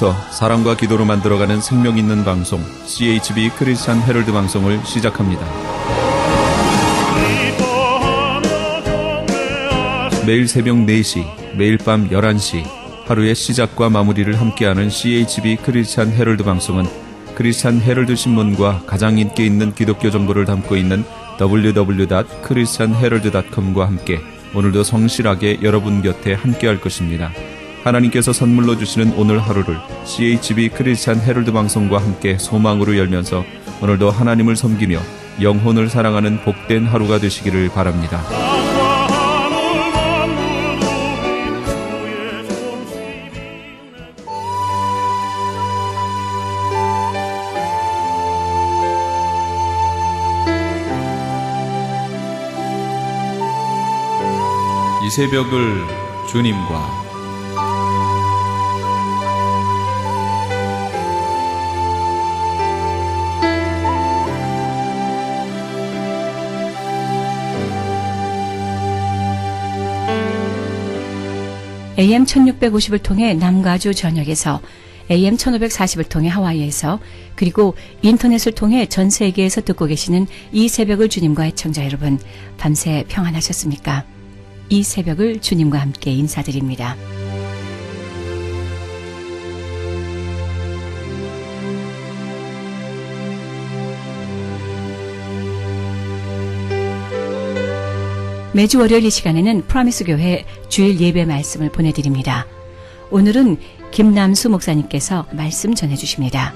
지금부터 사랑과 기도로 만들어가는 생명 있는 방송 CHB 크리스찬 헤럴드 방송을 시작합니다. 매일 새벽 4시, 매일 밤 11시 하루의 시작과 마무리를 함께하는 CHB 크리스찬 헤럴드 방송은 크리스찬 헤럴드 신문과 가장 인기 있는 기독교 정보를 담고 있는 www.christianherald.com과 함께 오늘도 성실하게 여러분 곁에 함께할 것입니다. 하나님께서 선물로 주시는 오늘 하루를 CHB 크리스찬 헤럴드 방송과 함께 소망으로 열면서 오늘도 하나님을 섬기며 영혼을 사랑하는 복된 하루가 되시기를 바랍니다. 이 새벽을 주님과 AM 1650을 통해 남가주 전역에서, AM 1540을 통해 하와이에서, 그리고 인터넷을 통해 전 세계에서 듣고 계시는 이 새벽을 주님과 애청자 여러분, 밤새 평안하셨습니까? 이 새벽을 주님과 함께 인사드립니다. 매주 월요일 이 시간에는 프라미스 교회 주일 예배 말씀을 보내드립니다. 오늘은 김남수 목사님께서 말씀 전해주십니다.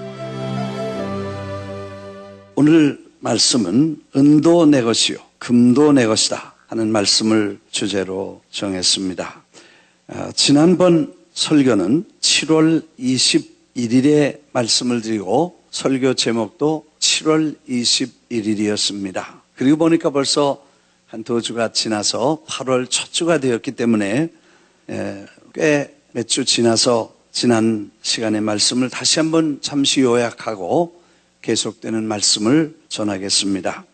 오늘 말씀은 은도 내 것이요 금도 내 것이다 하는 말씀을 주제로 정했습니다. 지난번 설교는 7월 21일에 말씀을 드리고 설교 제목도 7월 21일이었습니다. 그리고 보니까 벌써 한 두 주가 지나서 8월 첫 주가 되었기 때문에 꽤 몇 주 지나서 지난 시간의 말씀을 다시 한번 잠시 요약하고 계속되는 말씀을 전하겠습니다.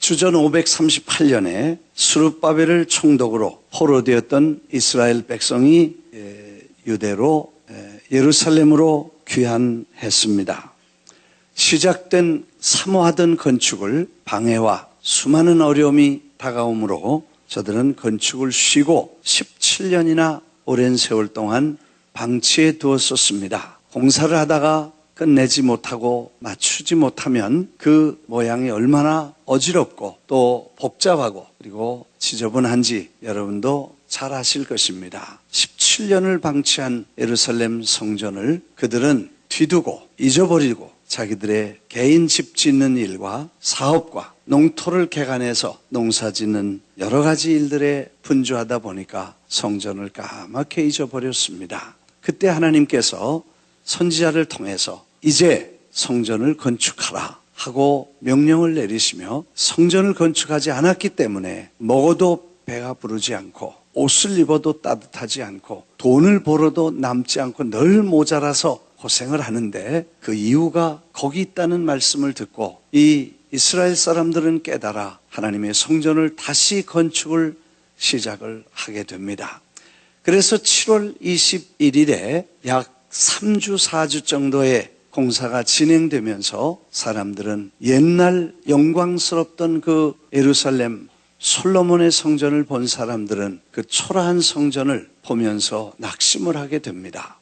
주전 538년에 스룹바벨을 총독으로 포로되었던 이스라엘 백성이 유대로 예루살렘으로 귀환했습니다. 시작된 사모하던 건축을 방해와 수많은 어려움이 다가오므로 저들은 건축을 쉬고 17년이나 오랜 세월 동안 방치해 두었었습니다. 공사를 하다가 끝내지 못하고 맞추지 못하면 그 모양이 얼마나 어지럽고 또 복잡하고 그리고 지저분한지 여러분도 잘 아실 것입니다. 17년을 방치한 예루살렘 성전을 그들은 뒤두고 잊어버리고 자기들의 개인 집 짓는 일과 사업과 농토를 개간해서 농사 짓는 여러 가지 일들에 분주하다 보니까 성전을 까맣게 잊어버렸습니다. 그때 하나님께서 선지자를 통해서 이제 성전을 건축하라 하고 명령을 내리시며 성전을 건축하지 않았기 때문에 먹어도 배가 부르지 않고 옷을 입어도 따뜻하지 않고 돈을 벌어도 남지 않고 늘 모자라서 고생을 하는데 그 이유가 거기 있다는 말씀을 듣고 이 이스라엘 사람들은 깨달아 하나님의 성전을 다시 건축을 시작을 하게 됩니다. 그래서 7월 21일에 약 3주, 4주 정도의 공사가 진행되면서 사람들은 옛날 영광스럽던 그 예루살렘 솔로몬의 성전을 본 사람들은 그 초라한 성전을 보면서 낙심을 하게 됩니다.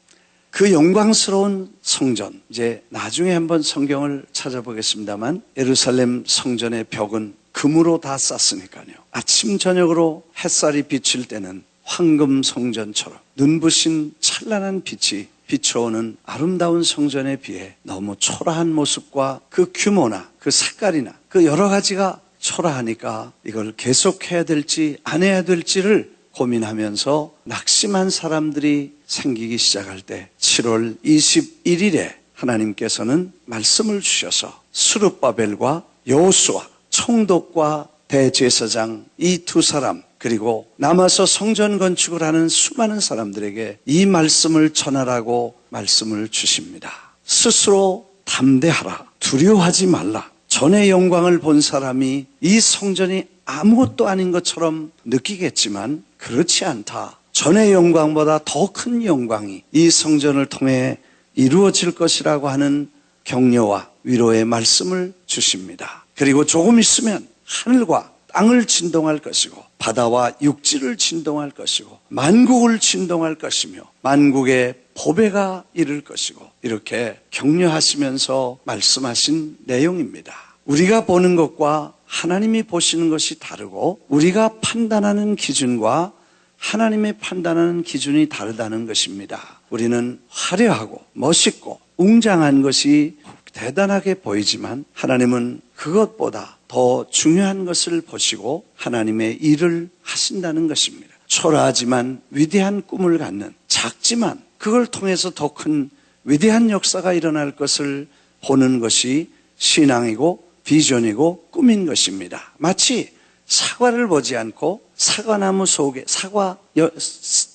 그 영광스러운 성전, 이제 나중에 한번 성경을 찾아보겠습니다만 예루살렘 성전의 벽은 금으로 다 쌌으니까요. 아침 저녁으로 햇살이 비칠 때는 황금 성전처럼 눈부신 찬란한 빛이 비춰오는 아름다운 성전에 비해 너무 초라한 모습과 그 규모나 그 색깔이나 그 여러 가지가 초라하니까 이걸 계속해야 될지 안 해야 될지를 고민하면서 낙심한 사람들이 생기기 시작할 때 7월 21일에 하나님께서는 말씀을 주셔서 스룹바벨과 여호수아 총독과 대제사장 이 두 사람 그리고 남아서 성전 건축을 하는 수많은 사람들에게 이 말씀을 전하라고 말씀을 주십니다. 스스로 담대하라. 두려워하지 말라. 전의 영광을 본 사람이 이 성전이 아무것도 아닌 것처럼 느끼겠지만 그렇지 않다. 전의 영광보다 더 큰 영광이 이 성전을 통해 이루어질 것이라고 하는 격려와 위로의 말씀을 주십니다. 그리고 조금 있으면 하늘과 땅을 진동할 것이고 바다와 육지를 진동할 것이고 만국을 진동할 것이며 만국의 보배가 이를 것이고 이렇게 격려하시면서 말씀하신 내용입니다. 우리가 보는 것과 하나님이 보시는 것이 다르고 우리가 판단하는 기준과 하나님의 판단하는 기준이 다르다는 것입니다. 우리는 화려하고 멋있고 웅장한 것이 대단하게 보이지만 하나님은 그것보다 더 중요한 것을 보시고 하나님의 일을 하신다는 것입니다. 초라하지만 위대한 꿈을 갖는, 작지만 그걸 통해서 더 큰 위대한 역사가 일어날 것을 보는 것이 신앙이고 비전이고 꿈인 것입니다. 마치 사과를 보지 않고 사과나무 속에, 사과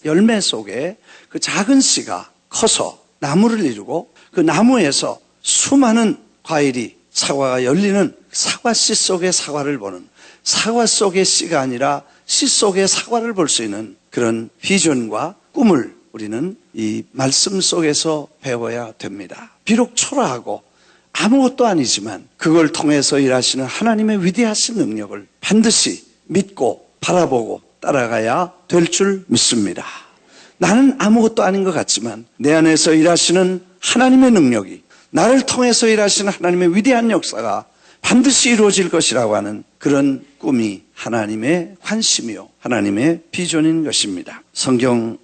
열매 속에 그 작은 씨가 커서 나무를 이루고 그 나무에서 수많은 과일이 사과가 열리는 사과씨 속의 사과를 보는, 사과 속의 씨가 아니라 씨 속의 사과를 볼 수 있는 그런 비전과 꿈을 우리는 이 말씀 속에서 배워야 됩니다. 비록 초라하고 아무것도 아니지만 그걸 통해서 일하시는 하나님의 위대하신 능력을 반드시 믿고 바라보고 따라가야 될 줄 믿습니다. 나는 아무것도 아닌 것 같지만 내 안에서 일하시는 하나님의 능력이, 나를 통해서 일하시는 하나님의 위대한 역사가 반드시 이루어질 것이라고 하는 그런 꿈이 하나님의 관심이요 하나님의 비전인 것입니다. 성경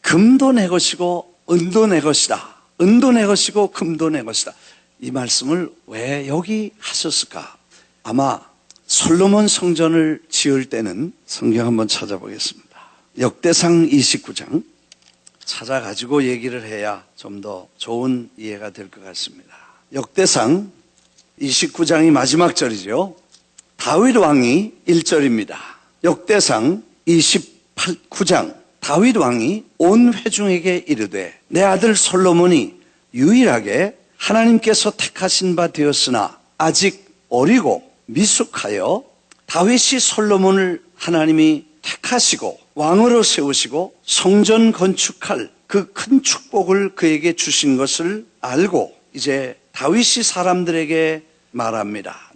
금도 내 것이고 은도 내 것이다, 은도 내 것이고 금도 내 것이다, 이 말씀을 왜 여기 하셨을까? 아마 솔로몬 성전을 지을 때는, 성경 한번 찾아보겠습니다. 역대상 29장 찾아가지고 얘기를 해야 좀 더 좋은 이해가 될 것 같습니다. 역대상 29장이 마지막 절이죠. 다윗 왕이 1절입니다. 역대상 29장 다윗 왕이 온 회중에게 이르되 내 아들 솔로몬이 유일하게 하나님께서 택하신 바 되었으나 아직 어리고 미숙하여 다윗이 솔로몬을 하나님이 택하시고 왕으로 세우시고 성전 건축할 그 큰 축복을 그에게 주신 것을 알고 이제 다윗이 사람들에게 말합니다.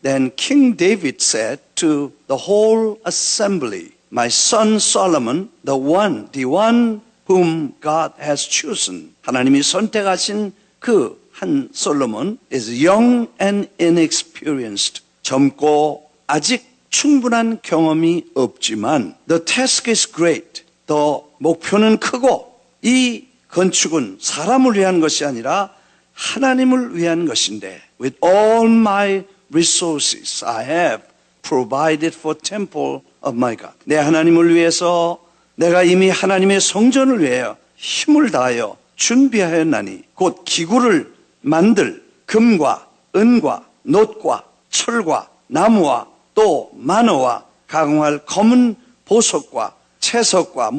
Then King David said to the whole assembly, my son Solomon, the one whom God has chosen. 하나님이 선택하신 그 한 솔로몬 is young and inexperienced. 젊고 아직 충분한 경험이 없지만 the task is great. 더 목표는 크고 이 건축은 사람을 위한 것이 아니라 하나님을 위한 것인데 with all my resources I have provided for temple of my God. 내 하나님을 위해서 내가 이미 하나님의 성전을 위하여 힘을 다하여 준비하였나니 곧 기구를 만들 금과 은과 놋과 철과 나무와 또 만호와 가공할 검은 보석과 채석과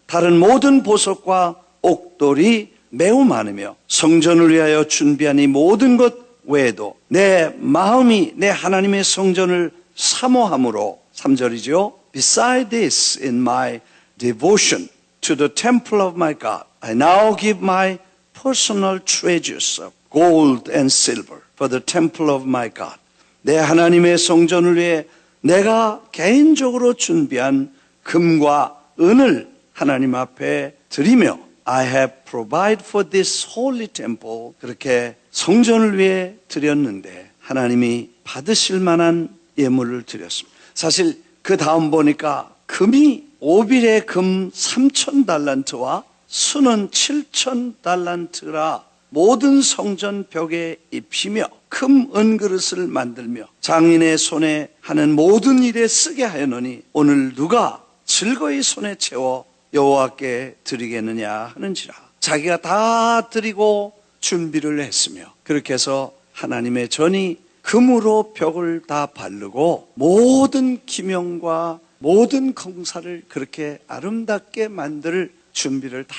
다른 모든 보석과 옥돌이 매우 많으며 성전을 위하여 준비한 이 모든 것 외에도 내 마음이 내 하나님의 성전을 사모함으로 3절이죠. Beside this in my devotion to the temple of my God, I now give my personal treasures of gold and silver for the temple of my God. 내 하나님의 성전을 위해 내가 개인적으로 준비한 금과 은을 하나님 앞에 드리며 I have provided for this holy temple. 그렇게 성전을 위해 드렸는데 하나님이 받으실 만한 예물을 드렸습니다. 사실 그 다음 보니까 금이 오빌의 금 3,000달란트와 수는 7,000달란트라 모든 성전 벽에 입히며 금 은그릇을 만들며 장인의 손에 하는 모든 일에 쓰게 하였노니 오늘 누가 즐거이 손에 채워 여호와께 드리겠느냐 하는지라. 자기가 다 드리고 준비를 했으며 그렇게 해서 하나님의 전이 금으로 벽을 다 바르고 모든 기명과 모든 공사를 그렇게 아름답게 만들 준비를 다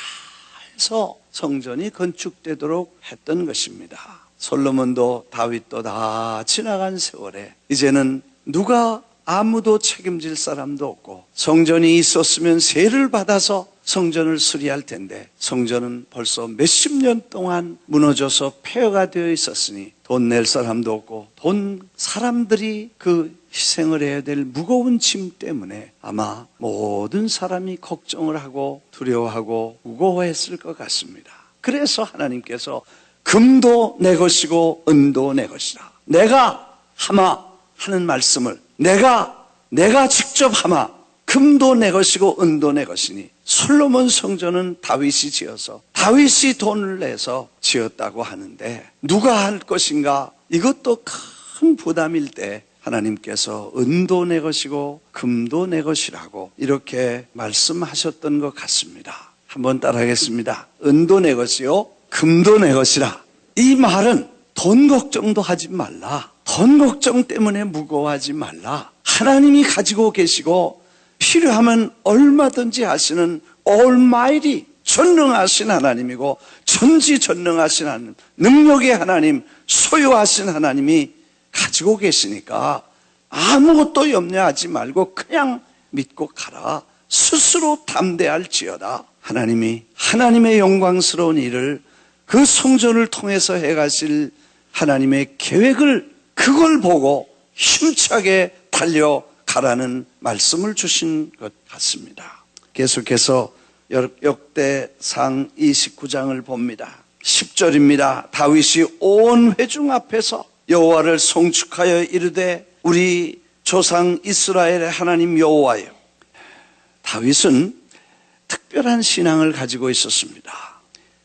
해서 성전이 건축되도록 했던 것입니다. 솔로몬도 다윗도 다 지나간 세월에 이제는 누가 아무도 책임질 사람도 없고, 성전이 있었으면 세를 받아서 성전을 수리할 텐데 성전은 벌써 몇십 년 동안 무너져서 폐허가 되어 있었으니 돈 낼 사람도 없고, 사람들이 그 희생을 해야 될 무거운 짐 때문에 아마 모든 사람이 걱정을 하고 두려워하고 무거워했을 것 같습니다. 그래서 하나님께서 금도 내 것이고 은도 내 것이라, 내가 하마 하는 말씀을 내가 직접 하마, 금도 내 것이고 은도 내 것이니, 솔로몬 성전은 다윗이 지어서 다윗이 돈을 내서 지었다고 하는데 누가 할 것인가? 이것도 큰 부담일 때 하나님께서 은도 내 것이고 금도 내 것이라고 이렇게 말씀하셨던 것 같습니다. 한번 따라하겠습니다. 은도 내 것이요 금도 내 것이라. 이 말은 돈 걱정도 하지 말라, 돈 걱정 때문에 무거워하지 말라. 하나님이 가지고 계시고 필요하면 얼마든지 하시는 Almighty, 전능하신 하나님이고 전지전능하신 하나님, 능력의 하나님, 소유하신 하나님이 가지고 계시니까 아무것도 염려하지 말고 그냥 믿고 가라. 스스로 담대할지어다. 하나님이 하나님의 영광스러운 일을 그 성전을 통해서 해가실 하나님의 계획을, 그걸 보고 힘차게 달려가라는 말씀을 주신 것 같습니다. 계속해서 역대상 29장을 봅니다. 10절입니다. 다윗이 온 회중 앞에서 여호와를 송축하여 이르되 우리 조상 이스라엘의 하나님 여호와여. 다윗은 특별한 신앙을 가지고 있었습니다.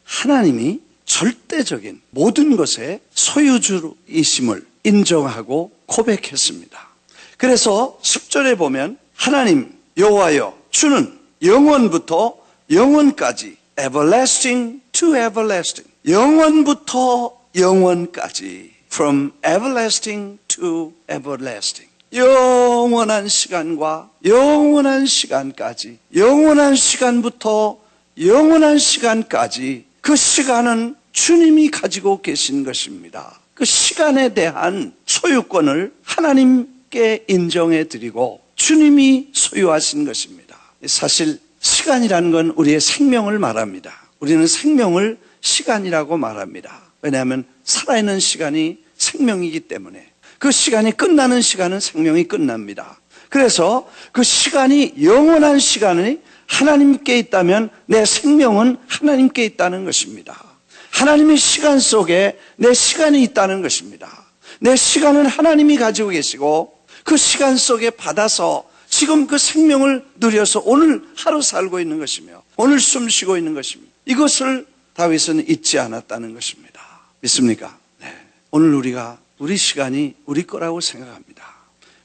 하나님이 절대적인 모든 것의 소유주이심을 인정하고 고백했습니다. 그래서 10절에 보면 하나님 여호와여, 주는 영원부터 영원까지, everlasting to everlasting, 영원부터 영원까지, from everlasting to everlasting, 영원한 시간과 영원한 시간까지, 영원한 시간부터 영원한 시간까지, 그 시간은 주님이 가지고 계신 것입니다. 그 시간에 대한 소유권을 하나님께 인정해 드리고 주님이 소유하신 것입니다. 사실 시간이라는 건 우리의 생명을 말합니다. 우리는 생명을 시간이라고 말합니다. 왜냐하면 살아있는 시간이 생명이기 때문에 그 시간이 끝나는 시간은 생명이 끝납니다. 그래서 그 시간이 영원한 시간이 하나님께 있다면 내 생명은 하나님께 있다는 것입니다. 하나님의 시간 속에 내 시간이 있다는 것입니다. 내 시간은 하나님이 가지고 계시고 그 시간 속에 받아서 지금 그 생명을 누려서 오늘 하루 살고 있는 것이며 오늘 숨 쉬고 있는 것입니다. 이것을 다윗은 잊지 않았다는 것입니다. 믿습니까? 네. 오늘 우리 시간이 우리 거라고 생각합니다.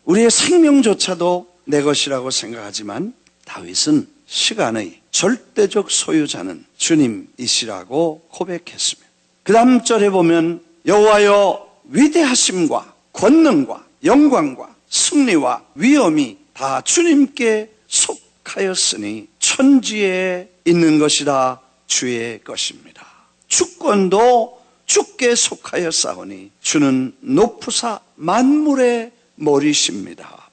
우리의 생명조차도 내 것이라고 생각하지만 다윗은 시간의 절대적 소유자는 주님이시라고 고백했습니다. 그 다음 절에 보면 여호와여, 위대하심과 권능과 영광과 승리와 위엄이 다 주님께 속하였으니 천지에 있는 것이다 주의 것입니다. 주권도 주께 속하였사오니 주는 높으사 만물의 머리십니다.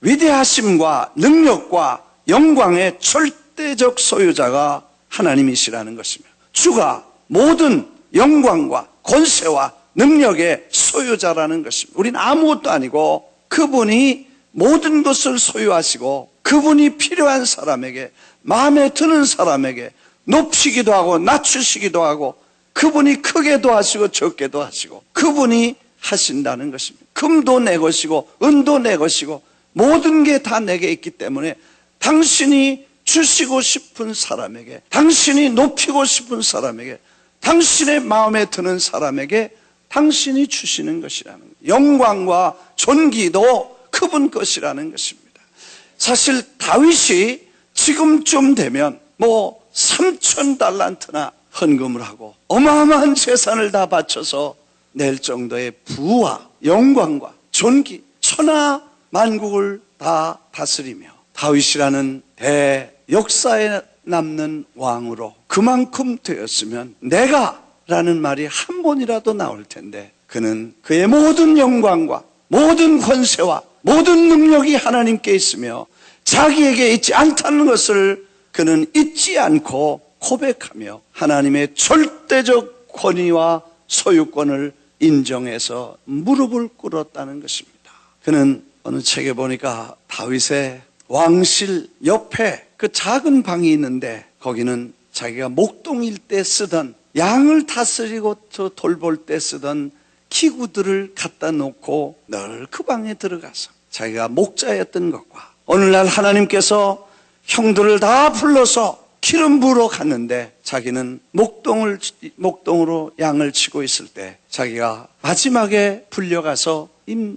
위대하심과 능력과 영광의 절대적 소유자가 하나님이시라는 것입니다. 주가 모든 영광과 권세와 능력의 소유자라는 것입니다. 우리는 아무것도 아니고 그분이 모든 것을 소유하시고 그분이 필요한 사람에게, 마음에 드는 사람에게 높이기도 하고 낮추시기도 하고 그분이 크게도 하시고 적게도 하시고 그분이 하신다는 것입니다. 금도 내 것이고 은도 내 것이고 모든 게 다 내게 있기 때문에 당신이 주시고 싶은 사람에게, 당신이 높이고 싶은 사람에게, 당신의 마음에 드는 사람에게 당신이 주시는 것이라는 거예요. 영광과 존귀도 그분 것이라는 것입니다. 사실 다윗이 지금쯤 되면 3,000달란트나 헌금을 하고 어마어마한 재산을 다 바쳐서 낼 정도의 부와 영광과 존귀, 천하 만국을 다 다스리며 다윗이라는 대역사에 남는 왕으로 그만큼 되었으면 내가 라는 말이 한 번이라도 나올 텐데 그는 그의 모든 영광과 모든 권세와 모든 능력이 하나님께 있으며 자기에게 있지 않다는 것을 그는 잊지 않고 고백하며 하나님의 절대적 권위와 소유권을 인정해서 무릎을 꿇었다는 것입니다. 그는 어느 책에 보니까 다윗의 왕실 옆에 그 작은 방이 있는데 거기는 자기가 목동일 때 쓰던 양을 다스리고 돌볼 때 쓰던 기구들을 갖다 놓고 늘 그 방에 들어가서 자기가 목자였던 것과 오늘날 하나님께서 형들을 다 불러서 기름 부으러 갔는데 자기는 목동으로 양을 치고 있을 때 자기가 마지막에 불려가서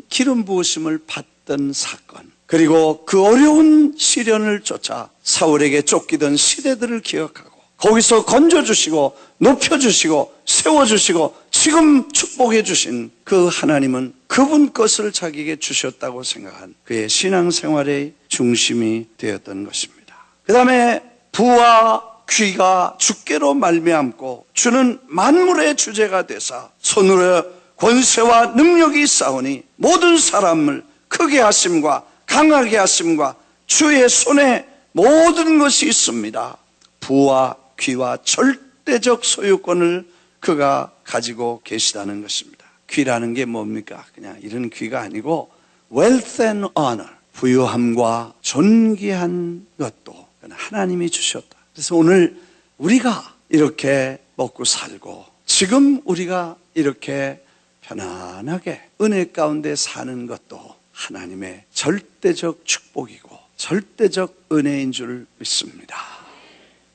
기름 부으심을 받던 사건, 그리고 그 어려운 시련을 쫓아 사울에게 쫓기던 시대들을 기억하고 거기서 건져주시고 높여주시고 세워주시고 지금 축복해 주신 그 하나님은 그분 것을 자기에게 주셨다고 생각한 그의 신앙생활의 중심이 되었던 것입니다. 그 다음에 부와 귀가 주께로 말미암고 주는 만물의 주제가 되사 손으로 권세와 능력이 있사오니 모든 사람을 크게 하심과 강하게 하심과 주의 손에 모든 것이 있습니다. 부와 귀와 절대적 소유권을 그가 가지고 계시다는 것입니다. 귀라는 게 뭡니까? 그냥 이런 귀가 아니고 wealth and honor, 부유함과 존귀한 것도 하나님이 주셨다. 그래서 오늘 우리가 이렇게 먹고 살고 지금 우리가 이렇게 편안하게 은혜 가운데 사는 것도 하나님의 절대적 축복이고 절대적 은혜인 줄 믿습니다.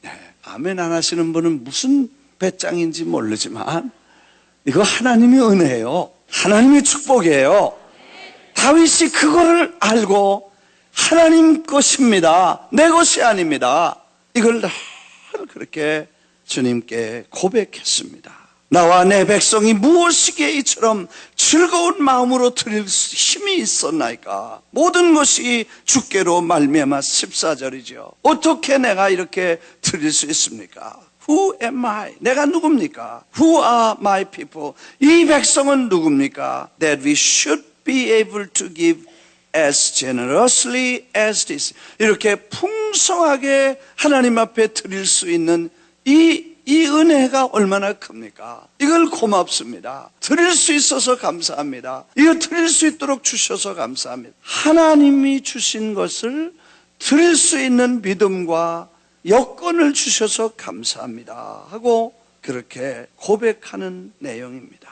네, 아멘 안 하시는 분은 무슨 배짱인지 모르지만 이거 하나님의 은혜예요. 하나님의 축복이에요. 다윗이 그거를 알고 하나님 것입니다. 내 것이 아닙니다. 이걸 늘 그렇게 주님께 고백했습니다. 나와 내 백성이 무엇이기에 이처럼 즐거운 마음으로 드릴 힘이 있었나이까. 모든 것이 주께로 말미암아 14절이죠. 어떻게 내가 이렇게 드릴 수 있습니까? Who am I? 내가 누굽니까? Who are my people? 이 백성은 누굽니까? That we should be able to give as generously as this. 이렇게 풍성하게 하나님 앞에 드릴 수 있는 이 은혜가 얼마나 큽니까? 이걸 고맙습니다. 드릴 수 있어서 감사합니다. 이거 드릴 수 있도록 주셔서 감사합니다. 하나님이 주신 것을 드릴 수 있는 믿음과 여건을 주셔서 감사합니다 하고 그렇게 고백하는 내용입니다.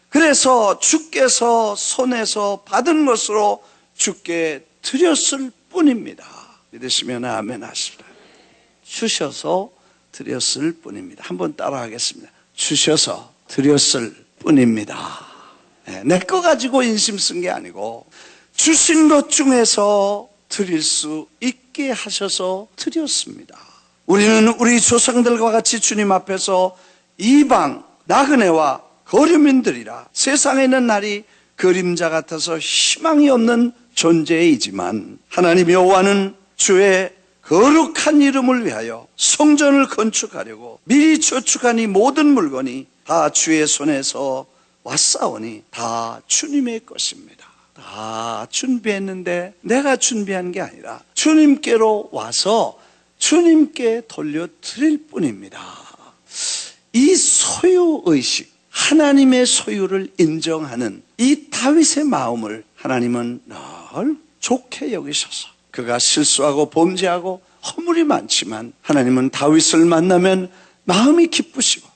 그래서 주께서 손에서 받은 것으로 주께 드렸을 뿐입니다. 믿으시면 아멘 하십시다. 주셔서 드렸을 뿐입니다. 한번 따라하겠습니다. 주셔서 드렸을 뿐입니다. 내 거 가지고 인심 쓴 게 아니고 주신 것 중에서 드릴 수 있게 하셔서 드렸습니다. 우리는 우리 조상들과 같이 주님 앞에서 이방 나그네와 거류민들이라 세상에 있는 날이 그림자 같아서 희망이 없는 존재이지만 하나님 여호와는 주의 거룩한 이름을 위하여 성전을 건축하려고 미리 저축한 이 모든 물건이 다 주의 손에서 왔사오니 다 주님의 것입니다. 다 준비했는데 내가 준비한 게 아니라 주님께로 와서 주님께 돌려드릴 뿐입니다. 이 소유의식, 하나님의 소유를 인정하는 이 다윗의 마음을 하나님은 늘 좋게 여기셔서 그가 실수하고 범죄하고 허물이 많지만 하나님은 다윗을 만나면 마음이 기쁘시고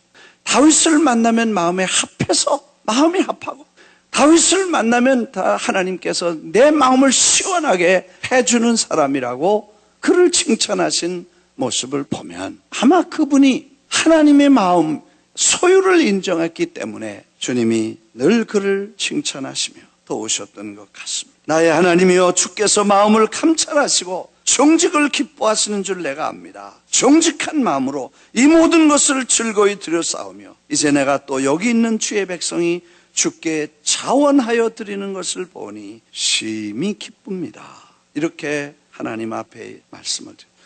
다윗을 만나면 마음에 합해서 마음이 합하고 다윗을 만나면 다 하나님께서 내 마음을 시원하게 해주는 사람이라고 그를 칭찬하신 모습을 보면 아마 그분이 하나님의 마음 소유를 인정했기 때문에 주님이 늘 그를 칭찬하시며 도우셨던 것 같습니다. 나의 하나님이여 주께서 마음을 감찰하시고 정직을 기뻐하시는 줄 내가 압니다. 정직한 마음으로 이 모든 것을 즐거이 드려싸우며 이제 내가 또 여기 있는 주의 백성이 주께 자원하여 드리는 것을 보니 심히 기쁩니다. 이렇게 하나님 앞에 말씀을 드립니다.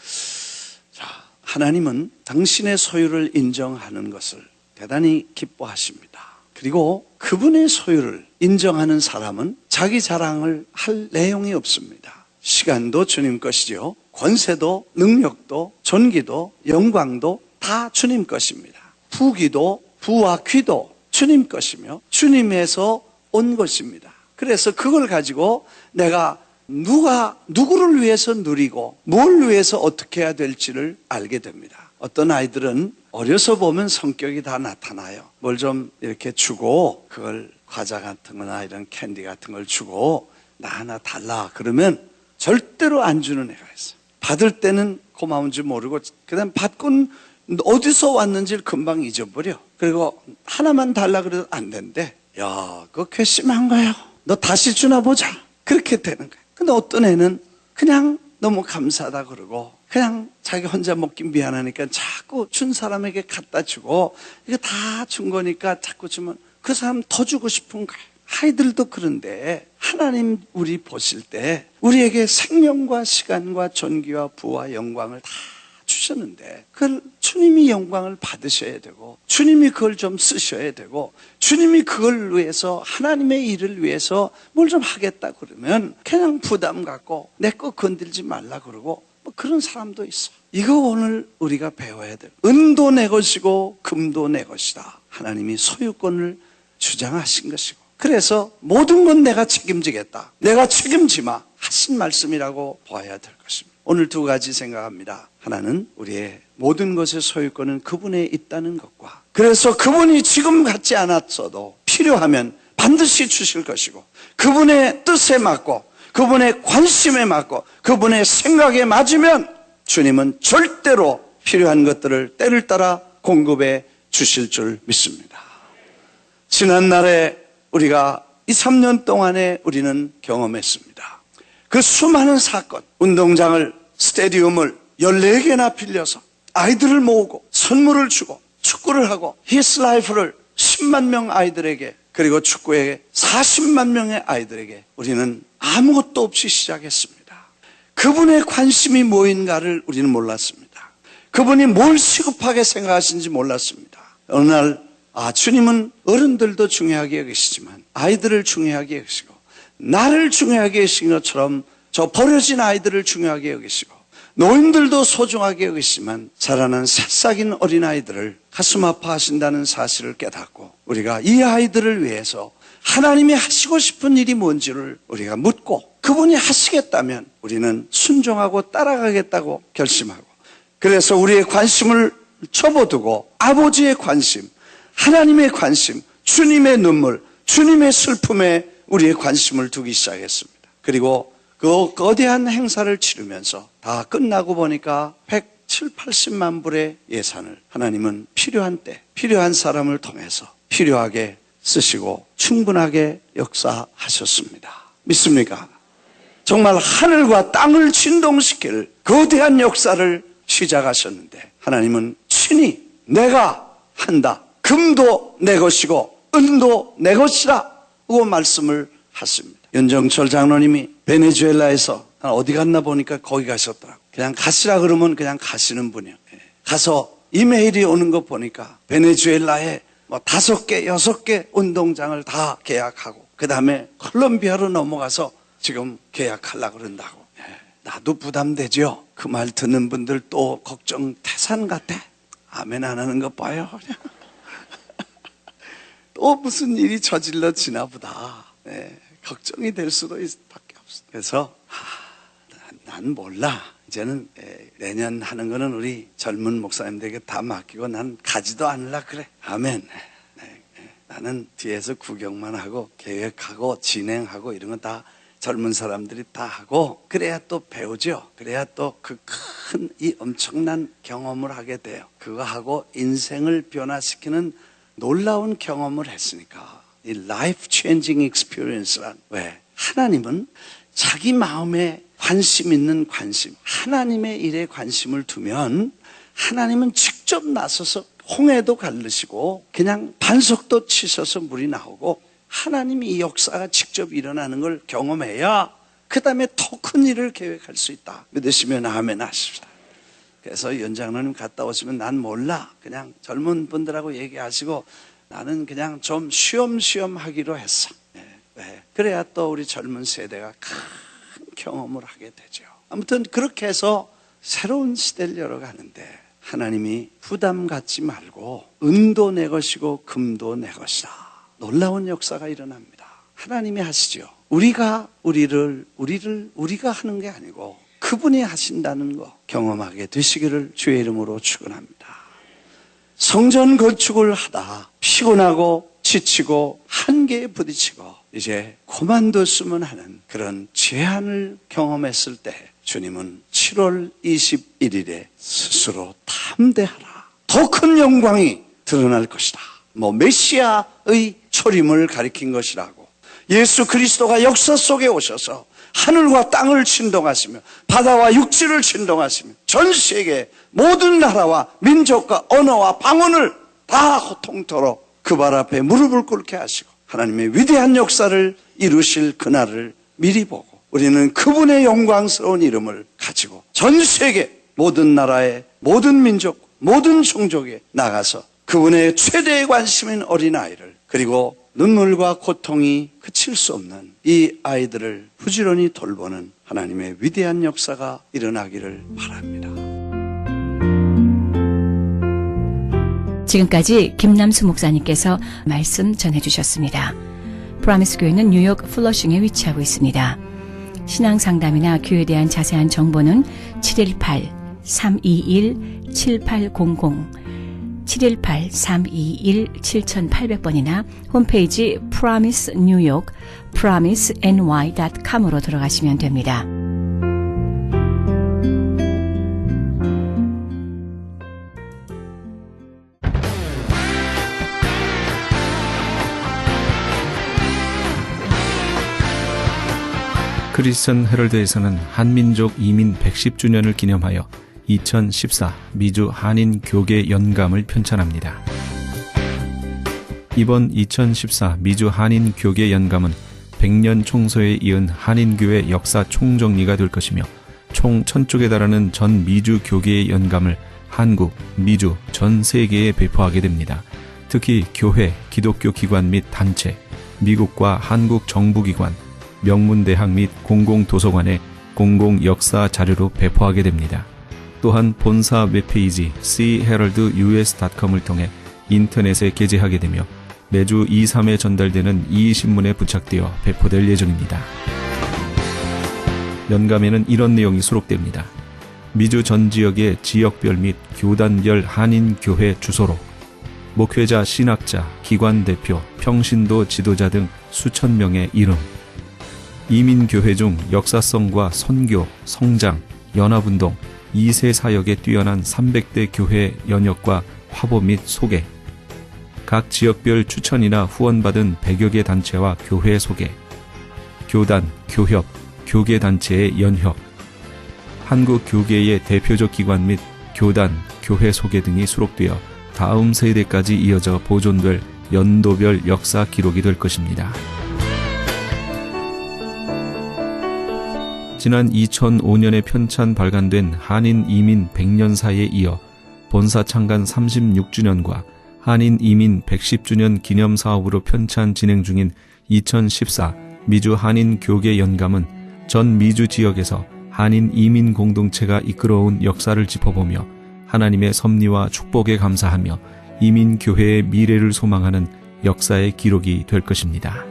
자, 하나님은 당신의 소유를 인정하는 것을 대단히 기뻐하십니다. 그리고 그분의 소유를 인정하는 사람은 자기 자랑을 할 내용이 없습니다. 시간도 주님 것이죠. 권세도 능력도 존귀도 영광도 다 주님 것입니다. 부귀도 부와 귀도 주님 것이며 주님에서 온 것입니다. 그래서 그걸 가지고 내가 누구를 위해서 누리고 뭘 위해서 어떻게 해야 될지를 알게 됩니다. 어떤 아이들은 어려서 보면 성격이 다 나타나요. 뭘 좀 이렇게 주고 그걸 과자 같은 거나 이런 캔디 같은 걸 주고 나 하나 달라 그러면 절대로 안 주는 애가 있어요. 받을 때는 고마운 줄 모르고 그다음 받고는 어디서 왔는지를 금방 잊어버려. 그리고 하나만 달라 그래도 안 된대. 야, 그거 괘씸한 거예요. 너 다시 주나 보자. 그렇게 되는 거예요. 근데 어떤 애는 그냥 너무 감사하다 그러고 그냥 자기 혼자 먹기 미안하니까 자꾸 준 사람에게 갖다 주고 이거 다 준 거니까 자꾸 주면 그 사람 더 주고 싶은 거예요. 아이들도 그런데 하나님 우리 보실 때 우리에게 생명과 시간과 존귀와 부와 영광을 다 주셨는데 그걸 주님이 영광을 받으셔야 되고 주님이 그걸 좀 쓰셔야 되고 주님이 그걸 위해서 하나님의 일을 위해서 뭘 좀 하겠다 그러면 그냥 부담 갖고 내 거 건들지 말라 그러고 뭐 그런 사람도 있어. 이거 오늘 우리가 배워야 돼. 은도 내 것이고 금도 내 것이다. 하나님이 소유권을 주장하신 것이고 그래서 모든 건 내가 책임지겠다. 내가 책임지마 하신 말씀이라고 봐야 될 것입니다. 오늘 두 가지 생각합니다. 하나는 우리의 모든 것의 소유권은 그분에 있다는 것과 그래서 그분이 지금 갖지 않았어도 필요하면 반드시 주실 것이고 그분의 뜻에 맞고 그분의 관심에 맞고 그분의 생각에 맞으면 주님은 절대로 필요한 것들을 때를 따라 공급해 주실 줄 믿습니다. 지난날에 우리가 2, 3년 동안에 우리는 경험했습니다. 그 수많은 사건, 운동장을, 스테디움을 14개나 빌려서 아이들을 모으고 선물을 주고 축구를 하고 히스 라이프를 10만 명 아이들에게 그리고 축구에 40만 명의 아이들에게 우리는 아무것도 없이 시작했습니다. 그분의 관심이 뭐인가를 우리는 몰랐습니다. 그분이 뭘 시급하게 생각하시는지 몰랐습니다. 어느 날 주님은 어른들도 중요하게 여기시지만 아이들을 중요하게 여기시고 나를 중요하게 여기신 것처럼 저 버려진 아이들을 중요하게 여기시고 노인들도 소중하게 여기시지만 자라난 새싹인 어린아이들을 가슴 아파하신다는 사실을 깨닫고 우리가 이 아이들을 위해서 하나님이 하시고 싶은 일이 뭔지를 우리가 묻고 그분이 하시겠다면 우리는 순종하고 따라가겠다고 결심하고 그래서 우리의 관심을 접어두고 아버지의 관심, 하나님의 관심, 주님의 눈물, 주님의 슬픔에 우리의 관심을 두기 시작했습니다. 그리고 그 거대한 행사를 치르면서 다 끝나고 보니까 170, 80만 불의 예산을 하나님은 필요한 때, 필요한 사람을 통해서 필요하게 쓰시고 충분하게 역사하셨습니다. 믿습니까? 정말 하늘과 땅을 진동시킬 거대한 역사를 시작하셨는데 하나님은 친히 내가 한다. 금도 내 것이고 은도 내 것이라 고 말씀을 하십니다. 윤정철 장로님이 베네수엘라에서 어디 갔나 보니까 거기 가셨더라고요. 그냥 가시라 그러면 그냥 가시는 분이에요. 가서 이메일이 오는 거 보니까 베네수엘라에 5개, 6개 운동장을 다 계약하고 그 다음에 콜롬비아로 넘어가서 지금 계약하려고 그런다고. 나도 부담되죠. 그 말 듣는 분들 또 걱정 태산 같아. 아멘 안 하는 거 봐요. 또 무슨 일이 저질러지나 보다. 걱정이 될 수도 밖에 없어. 그래서 난 몰라. 이제는 내년 하는 거는 우리 젊은 목사님들에게 다 맡기고 난 가지도 않으려 그래. 아멘. 나는 뒤에서 구경만 하고 계획하고 진행하고 이런 거 다 젊은 사람들이 다 하고 그래야 또 배우죠. 그래야 또 그 큰 이 엄청난 경험을 하게 돼요. 그거 하고 인생을 변화시키는 놀라운 경험을 했으니까 이 life changing experience란 왜? 하나님은 자기 마음에 관심 있는 관심, 하나님의 일에 관심을 두면 하나님은 직접 나서서 홍해도 갈르시고 그냥 반석도 치셔서 물이 나오고 하나님이 이 역사가 직접 일어나는 걸 경험해야 그 다음에 더 큰 일을 계획할 수 있다. 믿으시면 아멘 하십시다. 그래서 연장로님 갔다 오시면 난 몰라. 그냥 젊은 분들하고 얘기하시고 나는 그냥 좀 쉬엄쉬엄 하기로 했어. 왜? 그래야 또 우리 젊은 세대가 큰 경험을 하게 되죠. 아무튼 그렇게 해서 새로운 시대를 열어가는데 하나님이 부담 갖지 말고 은도 내 것이고 금도 내 것이다. 놀라운 역사가 일어납니다. 하나님이 하시죠. 우리가 우리가 하는 게 아니고 그분이 하신다는 거 경험하게 되시기를 주의 이름으로 축원합니다. 성전 건축을 하다 피곤하고 지치고 한계에 부딪히고 이제 그만뒀으면 하는 그런 제한을 경험했을 때 주님은 7월 21일에 스스로 담대하라. 더 큰 영광이 드러날 것이다. 메시아의 초림을 가리킨 것이라고. 예수 그리스도가 역사 속에 오셔서 하늘과 땅을 진동하시며 바다와 육지를 진동하시며 전 세계 모든 나라와 민족과 언어와 방언을 다 통틀어 그 발 앞에 무릎을 꿇게 하시고 하나님의 위대한 역사를 이루실 그날을 미리 보고 우리는 그분의 영광스러운 이름을 가지고 전 세계 모든 나라의 모든 민족 모든 종족에 나가서 그분의 최대의 관심인 어린아이를 그리고 눈물과 고통이 그칠 수 없는 이 아이들을 부지런히 돌보는 하나님의 위대한 역사가 일어나기를 바랍니다. 지금까지 김남수 목사님께서 말씀 전해주셨습니다. 프라미스 교회는 뉴욕 플러싱에 위치하고 있습니다. 신앙상담이나 교회에 대한 자세한 정보는 718-321-7800 718-321-7800번이나 홈페이지 Promise New York, promiseny.com으로 들어가시면 됩니다. 크리스천 헤럴드에서는 한민족 이민 110주년을 기념하여 2014 미주 한인 교계 연감을 편찬합니다. 이번 2014 미주 한인 교계 연감은 100년 총서에 이은 한인교회 역사 총정리가 될 것이며 총 1000쪽에 달하는 전 미주 교계의 연감을 한국, 미주, 전 세계에 배포하게 됩니다. 특히 교회, 기독교 기관 및 단체, 미국과 한국 정부기관, 명문대학 및 공공도서관에 공공역사 자료로 배포하게 됩니다. 또한 본사 웹페이지 cheraldus.com을 통해 인터넷에 게재하게 되며 매주 2, 3회 전달되는 이신문에 부착되어 배포될 예정입니다. 연감에는 이런 내용이 수록됩니다. 미주 전 지역의 지역별 및 교단별 한인교회 주소로 목회자, 신학자, 기관 대표, 평신도 지도자 등 수천 명의 이름, 이민교회 중 역사성과 선교, 성장, 연합운동, 2세 사역에 뛰어난 300대 교회 연역과 화보 및 소개, 각 지역별 추천이나 후원받은 100여 개 단체와 교회 소개, 교단, 교협, 교계단체의 연협, 한국 교계의 대표적 기관 및 교단, 교회 소개 등이 수록되어 다음 세대까지 이어져 보존될 연도별 역사 기록이 될 것입니다. 지난 2005년에 편찬 발간된 한인 이민 100년사에 이어 본사 창간 36주년과 한인 이민 110주년 기념 사업으로 편찬 진행 중인 2014 미주 한인 교계 연감은 전 미주 지역에서 한인 이민 공동체가 이끌어온 역사를 짚어보며 하나님의 섭리와 축복에 감사하며 이민 교회의 미래를 소망하는 역사의 기록이 될 것입니다.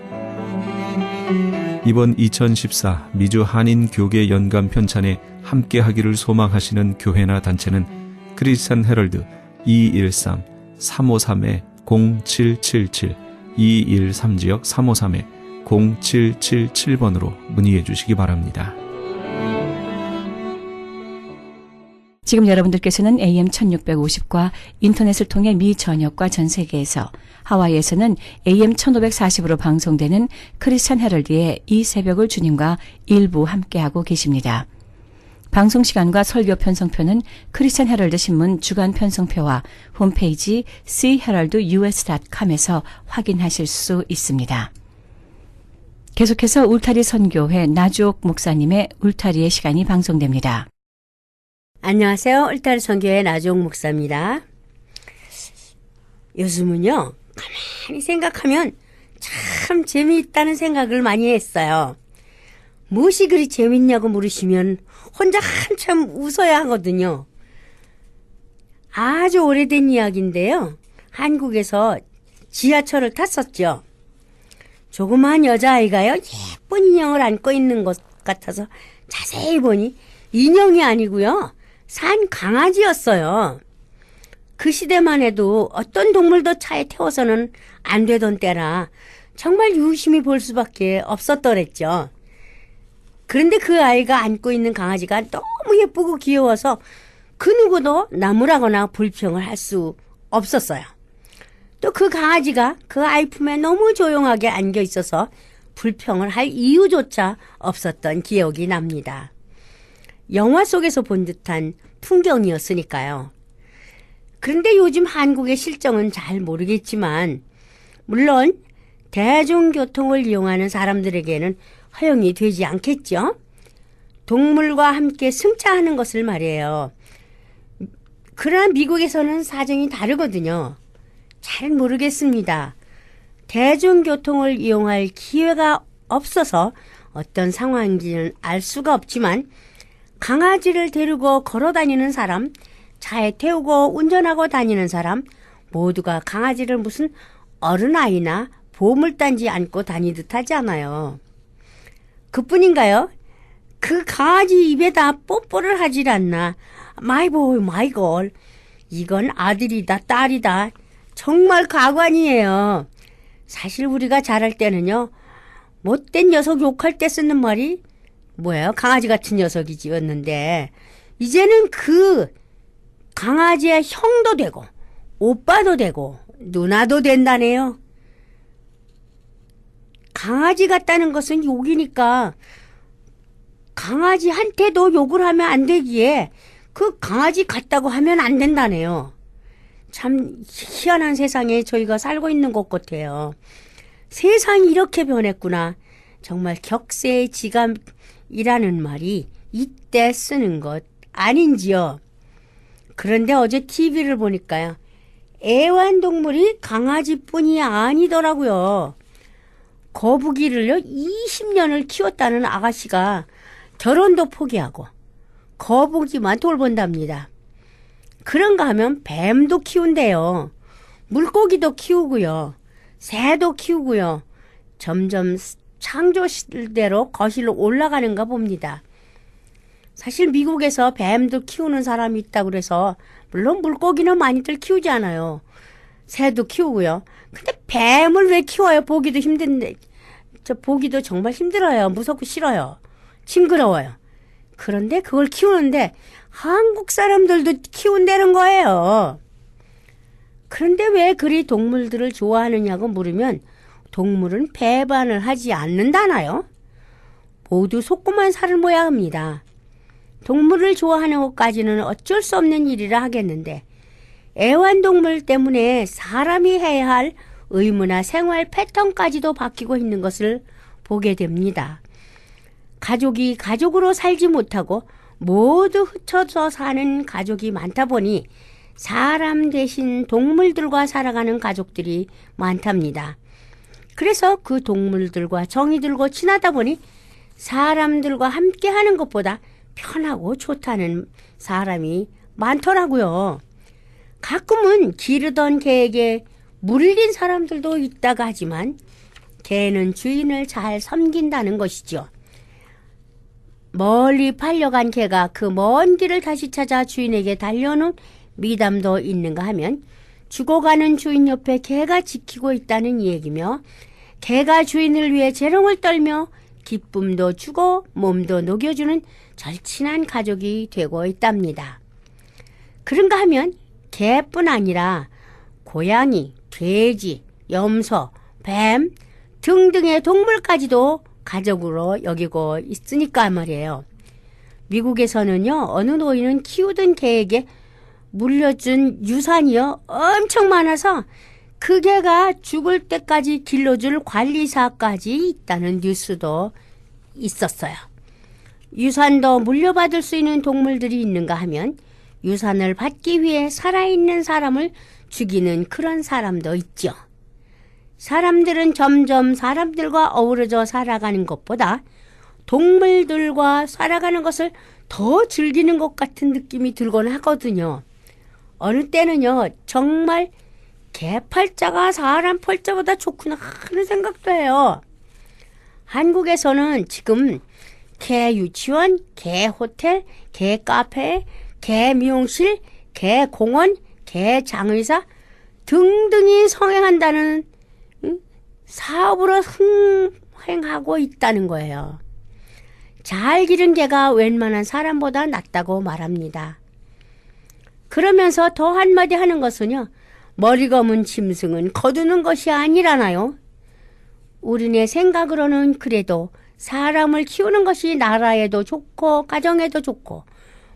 이번 2014 미주 한인 교계 연감 편찬에 함께하기를 소망하시는 교회나 단체는 크리스천 헤럴드 213-353-0777 213지역 353-0777번으로 문의해 주시기 바랍니다. 지금 여러분들께서는 AM 1650과 인터넷을 통해 미 전역과 전 세계에서, 하와이에서는 AM 1540으로 방송되는 크리스천 헤럴드의 이 새벽을 주님과 일부 함께하고 계십니다. 방송 시간과 설교 편성표는 크리스천 헤럴드 신문 주간 편성표와 홈페이지 cheraldus.com에서 확인하실 수 있습니다. 계속해서 울타리 선교회 나주옥 목사님의 울타리의 시간이 방송됩니다. 안녕하세요. 울타리 선교회 나주옥 목사입니다. 요즘은요, 가만히 가만히 생각하면 참 재미있다는 생각을 많이 했어요. 무엇이 그리 재밌냐고 물으시면 혼자 한참 웃어야 하거든요. 아주 오래된 이야기인데요. 한국에서 지하철을 탔었죠. 조그마한 여자아이가요, 예쁜 인형을 안고 있는 것 같아서 자세히 보니 인형이 아니고요, 산 강아지였어요. 그 시대만 해도 어떤 동물도 차에 태워서는 안 되던 때라 정말 유심히 볼 수밖에 없었더랬죠. 그런데 그 아이가 안고 있는 강아지가 너무 예쁘고 귀여워서 그 누구도 나무라거나 불평을 할 수 없었어요. 또 그 강아지가 그 아이 품에 너무 조용하게 안겨 있어서 불평을 할 이유조차 없었던 기억이 납니다. 영화 속에서 본 듯한 풍경이었으니까요. 그런데 요즘 한국의 실정은 잘 모르겠지만 물론 대중교통을 이용하는 사람들에게는 허용이 되지 않겠죠. 동물과 함께 승차하는 것을 말이에요. 그러나 미국에서는 사정이 다르거든요. 잘 모르겠습니다. 대중교통을 이용할 기회가 없어서 어떤 상황인지는 알 수가 없지만 강아지를 데리고 걸어 다니는 사람, 차에 태우고 운전하고 다니는 사람 모두가 강아지를 무슨 어른아이나 보물단지 안고 다니듯 하지 않아요. 그뿐인가요? 그 강아지 입에다 뽀뽀를 하질 않나. 마이 보이 마이 걸. 이건 아들이다 딸이다. 정말 가관이에요. 사실 우리가 자랄 때는요, 못된 녀석 욕할 때 쓰는 말이 뭐예요? 강아지 같은 녀석이지였는데 이제는 그 강아지의 형도 되고 오빠도 되고 누나도 된다네요. 강아지 같다는 것은 욕이니까 강아지한테도 욕을 하면 안 되기에 그 강아지 같다고 하면 안 된다네요. 참 희한한 세상에 저희가 살고 있는 것 같아요. 세상이 이렇게 변했구나. 정말 격세지감이라는 말이 이때 쓰는 것 아닌지요. 그런데 어제 TV를 보니까요, 애완동물이 강아지뿐이 아니더라고요. 거북이를요 20년을 키웠다는 아가씨가 결혼도 포기하고 거북이만 돌본답니다. 그런가 하면 뱀도 키운대요. 물고기도 키우고요. 새도 키우고요. 점점 창조시대로 거실로 올라가는가 봅니다. 사실 미국에서 뱀도 키우는 사람이 있다고 그래서 물론 물고기는 많이들 키우지 않아요. 새도 키우고요. 근데 뱀을 왜 키워요? 보기도 힘든데. 저 보기도 정말 힘들어요. 무섭고 싫어요. 징그러워요. 그런데 그걸 키우는데 한국 사람들도 키운다는 거예요. 그런데 왜 그리 동물들을 좋아하느냐고 물으면 동물은 배반을 하지 않는다나요? 모두 속고만 살모야 합니다. 동물을 좋아하는 것까지는 어쩔 수 없는 일이라 하겠는데 애완동물 때문에 사람이 해야 할 의무나 생활 패턴까지도 바뀌고 있는 것을 보게 됩니다. 가족이 가족으로 살지 못하고 모두 흩어져 사는 가족이 많다 보니 사람 대신 동물들과 살아가는 가족들이 많답니다. 그래서 그 동물들과 정이 들고 친하다 보니 사람들과 함께 하는 것보다 편하고 좋다는 사람이 많더라고요. 가끔은 기르던 개에게 물린 사람들도 있다가 하지만 개는 주인을 잘 섬긴다는 것이죠. 멀리 팔려간 개가 그 먼 길을 다시 찾아 주인에게 달려오는 미담도 있는가 하면 죽어가는 주인 옆에 개가 지키고 있다는 얘기며 개가 주인을 위해 재롱을 떨며 기쁨도 주고 몸도 녹여주는 절친한 가족이 되고 있답니다. 그런가 하면 개뿐 아니라 고양이, 돼지, 염소, 뱀 등등의 동물까지도 가족으로 여기고 있으니까 말이에요. 미국에서는요, 어느 노인은 키우던 개에게 물려준 유산이요 엄청 많아서 그 개가 죽을 때까지 길러줄 관리사까지 있다는 뉴스도 있었어요. 유산도 물려받을 수 있는 동물들이 있는가 하면 유산을 받기 위해 살아있는 사람을 죽이는 그런 사람도 있죠. 사람들은 점점 사람들과 어우러져 살아가는 것보다 동물들과 살아가는 것을 더 즐기는 것 같은 느낌이 들곤 하거든요. 어느 때는요, 정말 개 팔자가 사람 팔자보다 좋구나 하는 생각도 해요. 한국에서는 지금 개 유치원, 개 호텔, 개 카페, 개 미용실, 개 공원, 개 장의사 등등이 성행한다는 사업으로 흥행하고 있다는 거예요. 잘 기른 개가 웬만한 사람보다 낫다고 말합니다. 그러면서 더 한마디 하는 것은요, 머리 검은 짐승은 거두는 것이 아니라나요? 우리네 생각으로는 그래도 사람을 키우는 것이 나라에도 좋고 가정에도 좋고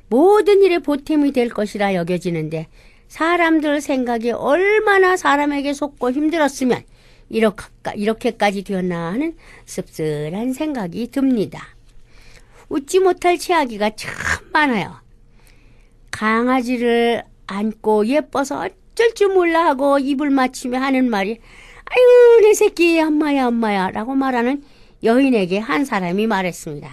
모든 일에 보탬이 될 것이라 여겨지는데 사람들 생각이 얼마나 사람에게 속고 힘들었으면 이렇게까지 되었나 하는 씁쓸한 생각이 듭니다. 웃지 못할 이야기가 참 많아요. 강아지를 안고 예뻐서 어쩔 줄 몰라 하고 입을 맞추며 하는 말이 아유 내 새끼 엄마야 엄마야 라고 말하는 여인에게 한 사람이 말했습니다.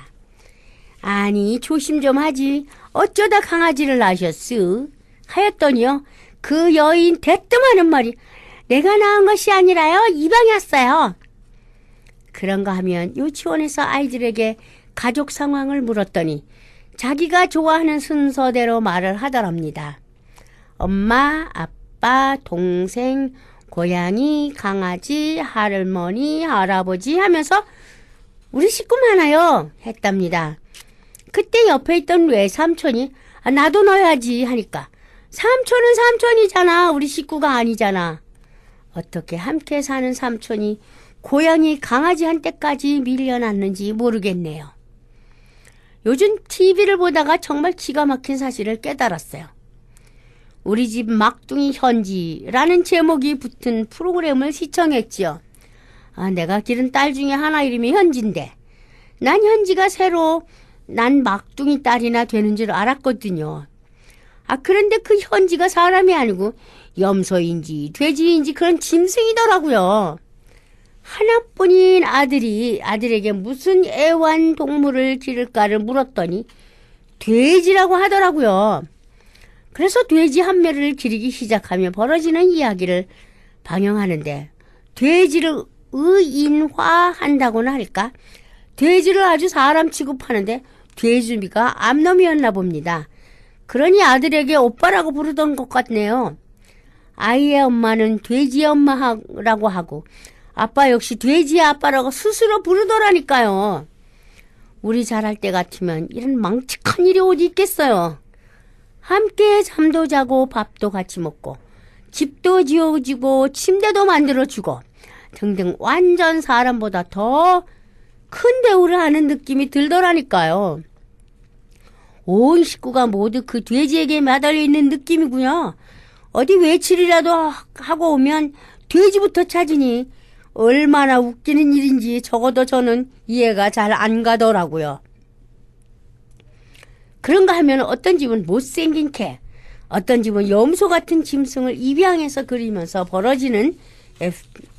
아니 조심 좀 하지 어쩌다 강아지를 낳으셨으? 하였더니요 그 여인 대뜸 하는 말이 내가 낳은 것이 아니라요 입양이었어요. 그런가 하면 유치원에서 아이들에게 가족 상황을 물었더니 자기가 좋아하는 순서대로 말을 하더랍니다. 엄마, 아빠, 동생, 고양이, 강아지, 할머니, 할아버지 하면서 우리 식구 많아요 했답니다. 그때 옆에 있던 외삼촌이 나도 넣어야지 하니까 삼촌은 삼촌이잖아 우리 식구가 아니잖아. 어떻게 함께 사는 삼촌이 고양이 강아지한테까지 밀려났는지 모르겠네요. 요즘 TV를 보다가 정말 기가 막힌 사실을 깨달았어요. 우리 집 막둥이 현지라는 제목이 붙은 프로그램을 시청했지요. 내가 기른 딸 중에 하나 이름이 현지인데 난 현지가 새로 난 막둥이 딸이나 되는 줄 알았거든요. 그런데 그 현지가 사람이 아니고 염소인지 돼지인지 그런 짐승이더라고요. 하나뿐인 아들에게 무슨 애완동물을 기를까를 물었더니 돼지라고 하더라고요. 그래서 돼지 한 마리를 기르기 시작하며 벌어지는 이야기를 방영하는데 돼지를 의인화한다고나 할까? 돼지를 아주 사람 취급하는데 돼지미가 암놈이었나 봅니다. 그러니 아들에게 오빠라고 부르던 것 같네요. 아이의 엄마는 돼지의 엄마라고 하고 아빠 역시 돼지의 아빠라고 스스로 부르더라니까요. 우리 자랄 때 같으면 이런 망측한 일이 어디 있겠어요. 함께 잠도 자고 밥도 같이 먹고 집도 지어주고 침대도 만들어주고 등등 완전 사람보다 더 큰 대우를 하는 느낌이 들더라니까요. 온 식구가 모두 그 돼지에게 매달려 있는 느낌이고요. 어디 외출이라도 하고 오면 돼지부터 찾으니 얼마나 웃기는 일인지 적어도 저는 이해가 잘 안 가더라고요. 그런가 하면 어떤 집은 못생긴 개, 어떤 집은 염소 같은 짐승을 입양해서 그리면서 벌어지는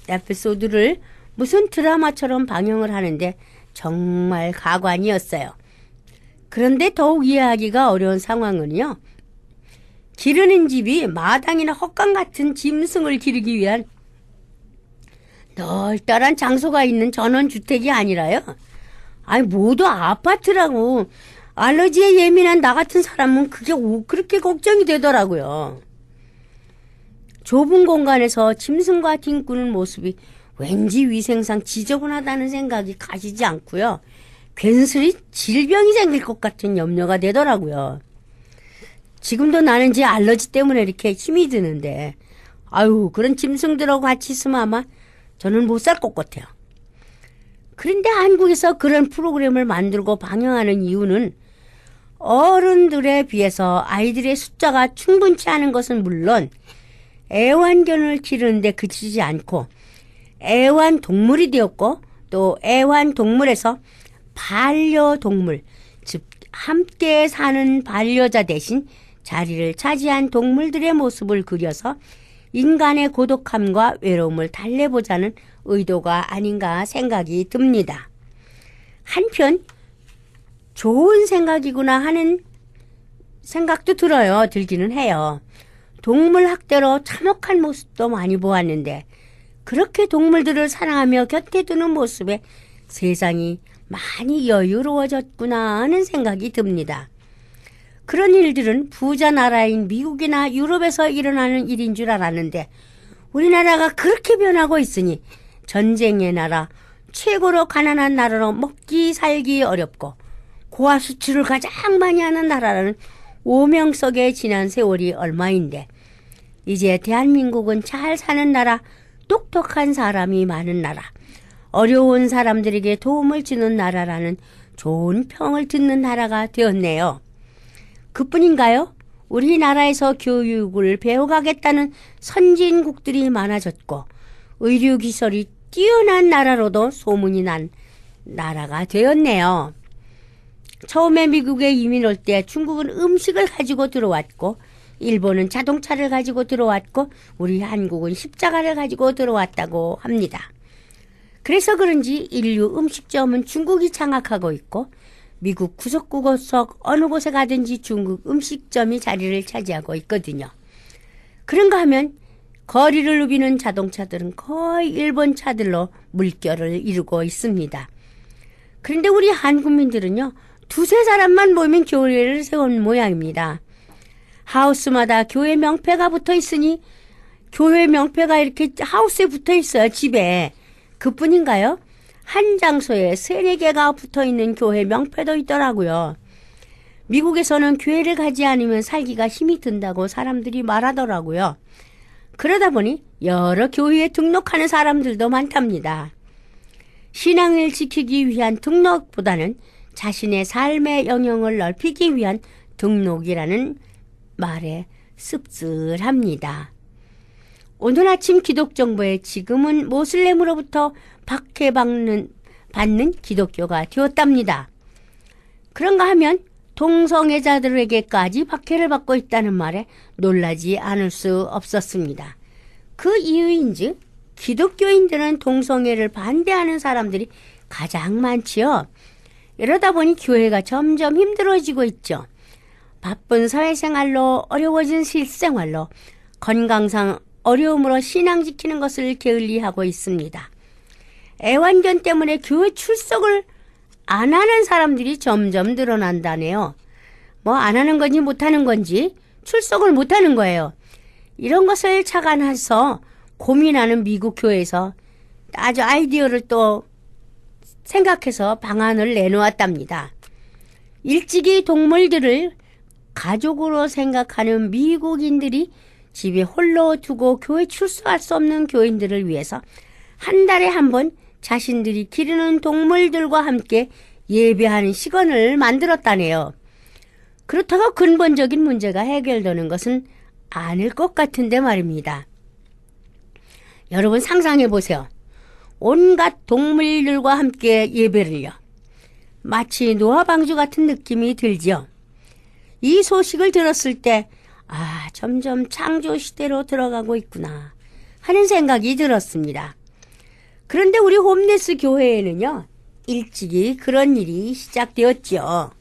에피소드를 무슨 드라마처럼 방영을 하는데 정말 가관이었어요. 그런데 더욱 이해하기가 어려운 상황은요. 기르는 집이 마당이나 헛강 같은 짐승을 기르기 위한 널따란 장소가 있는 전원주택이 아니라요. 모두 아파트라고. 알러지에 예민한 나 같은 사람은 그게 그렇게 걱정이 되더라고요. 좁은 공간에서 짐승과 뒹구는 모습이 왠지 위생상 지저분하다는 생각이 가시지 않고요. 괜스레 질병이 생길 것 같은 염려가 되더라고요. 지금도 나는 제 알러지 때문에 이렇게 힘이 드는데 그런 짐승들하고 같이 있으면 아마 저는 못 살 것 같아요. 그런데 한국에서 그런 프로그램을 만들고 방영하는 이유는 어른들에 비해서 아이들의 숫자가 충분치 않은 것은 물론 애완견을 기르는데 그치지 않고 애완동물이 되었고 또 애완동물에서 반려동물, 즉 함께 사는 반려자 대신 자리를 차지한 동물들의 모습을 그려서 인간의 고독함과 외로움을 달래보자는 의도가 아닌가 생각이 듭니다. 한편 좋은 생각이구나 하는 생각도 들기는 해요. 동물 학대로 참혹한 모습도 많이 보았는데 그렇게 동물들을 사랑하며 곁에 두는 모습에 세상이 많이 여유로워졌구나 하는 생각이 듭니다. 그런 일들은 부자 나라인 미국이나 유럽에서 일어나는 일인 줄 알았는데 우리나라가 그렇게 변하고 있으니 전쟁의 나라, 최고로 가난한 나라로 먹기 살기 어렵고 고아 수출을 가장 많이 하는 나라라는 오명석에 지난 세월이 얼마인데 이제 대한민국은 잘 사는 나라, 똑똑한 사람이 많은 나라, 어려운 사람들에게 도움을 주는 나라라는 좋은 평을 듣는 나라가 되었네요. 그뿐인가요? 우리나라에서 교육을 배워가겠다는 선진국들이 많아졌고 의료기술이 뛰어난 나라로도 소문이 난 나라가 되었네요. 처음에 미국에 이민 올 때 중국은 음식을 가지고 들어왔고 일본은 자동차를 가지고 들어왔고 우리 한국은 십자가를 가지고 들어왔다고 합니다. 그래서 그런지 인류 음식점은 중국이 장악하고 있고 미국 구석구석 어느 곳에 가든지 중국 음식점이 자리를 차지하고 있거든요. 그런가 하면 거리를 누비는 자동차들은 거의 일본 차들로 물결을 이루고 있습니다. 그런데 우리 한국민들은요, 두세 사람만 모이면 교회를 세운 모양입니다. 하우스마다 교회 명패가 붙어 있으니 교회 명패가 이렇게 하우스에 붙어 있어요, 집에. 그뿐인가요? 한 장소에 3-4개가 붙어 있는 교회 명패도 있더라고요. 미국에서는 교회를 가지 않으면 살기가 힘이 든다고 사람들이 말하더라고요. 그러다 보니 여러 교회에 등록하는 사람들도 많답니다. 신앙을 지키기 위한 등록보다는 자신의 삶의 영역을 넓히기 위한 등록이라는 말에 씁쓸합니다. 오늘 아침 기독정보에 지금은 모슬렘으로부터 박해받는 기독교가 되었답니다. 그런가 하면 동성애자들에게까지 박해를 받고 있다는 말에 놀라지 않을 수 없었습니다. 그 이유인즉 기독교인들은 동성애를 반대하는 사람들이 가장 많지요. 이러다 보니 교회가 점점 힘들어지고 있죠. 바쁜 사회생활로 어려워진 실생활로 건강상 어려움으로 신앙 지키는 것을 게을리하고 있습니다. 애완견 때문에 교회 출석을 안 하는 사람들이 점점 늘어난다네요. 뭐 안 하는 건지 못 하는 건지 출석을 못 하는 거예요. 이런 것을 착안해서 고민하는 미국 교회에서 아주 아이디어를 또 생각해서 방안을 내놓았답니다. 일찍이 동물들을 가족으로 생각하는 미국인들이 집에 홀로 두고 교회 출석할 수 없는 교인들을 위해서 한 달에 한 번 자신들이 기르는 동물들과 함께 예배하는 시간을 만들었다네요. 그렇다고 근본적인 문제가 해결되는 것은 아닐 것 같은데 말입니다. 여러분 상상해 보세요. 온갖 동물들과 함께 예배를요. 마치 노아방주 같은 느낌이 들죠. 이 소식을 들었을 때 점점 창조 시대로 들어가고 있구나 하는 생각이 들었습니다. 그런데 우리 홈리스 교회에는요, 일찍이 그런 일이 시작되었죠.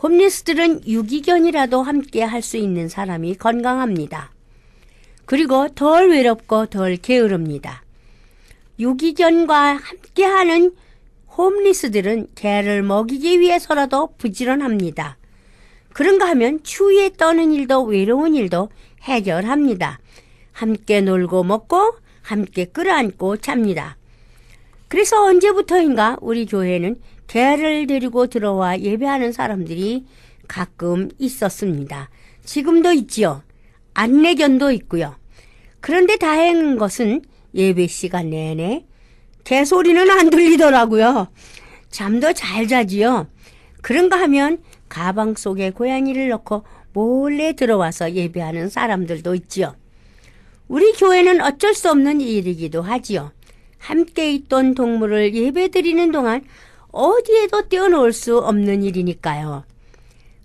홈리스들은 유기견이라도 함께 할 수 있는 사람이 건강합니다. 그리고 덜 외롭고 덜 게으릅니다. 유기견과 함께하는 홈리스들은 개를 먹이기 위해서라도 부지런합니다. 그런가 하면 추위에 떠는 일도 외로운 일도 해결합니다. 함께 놀고 먹고 함께 끌어안고 잡니다. 그래서 언제부터인가 우리 교회는 개를 데리고 들어와 예배하는 사람들이 가끔 있었습니다. 지금도 있지요. 안내견도 있고요. 그런데 다행인 것은 예배 시간 내내 개소리는 안 들리더라고요. 잠도 잘 자지요. 그런가 하면 가방 속에 고양이를 넣고 몰래 들어와서 예배하는 사람들도 있지요. 우리 교회는 어쩔 수 없는 일이기도 하지요. 함께 있던 동물을 예배드리는 동안 어디에도 떼어놓을 수 없는 일이니까요.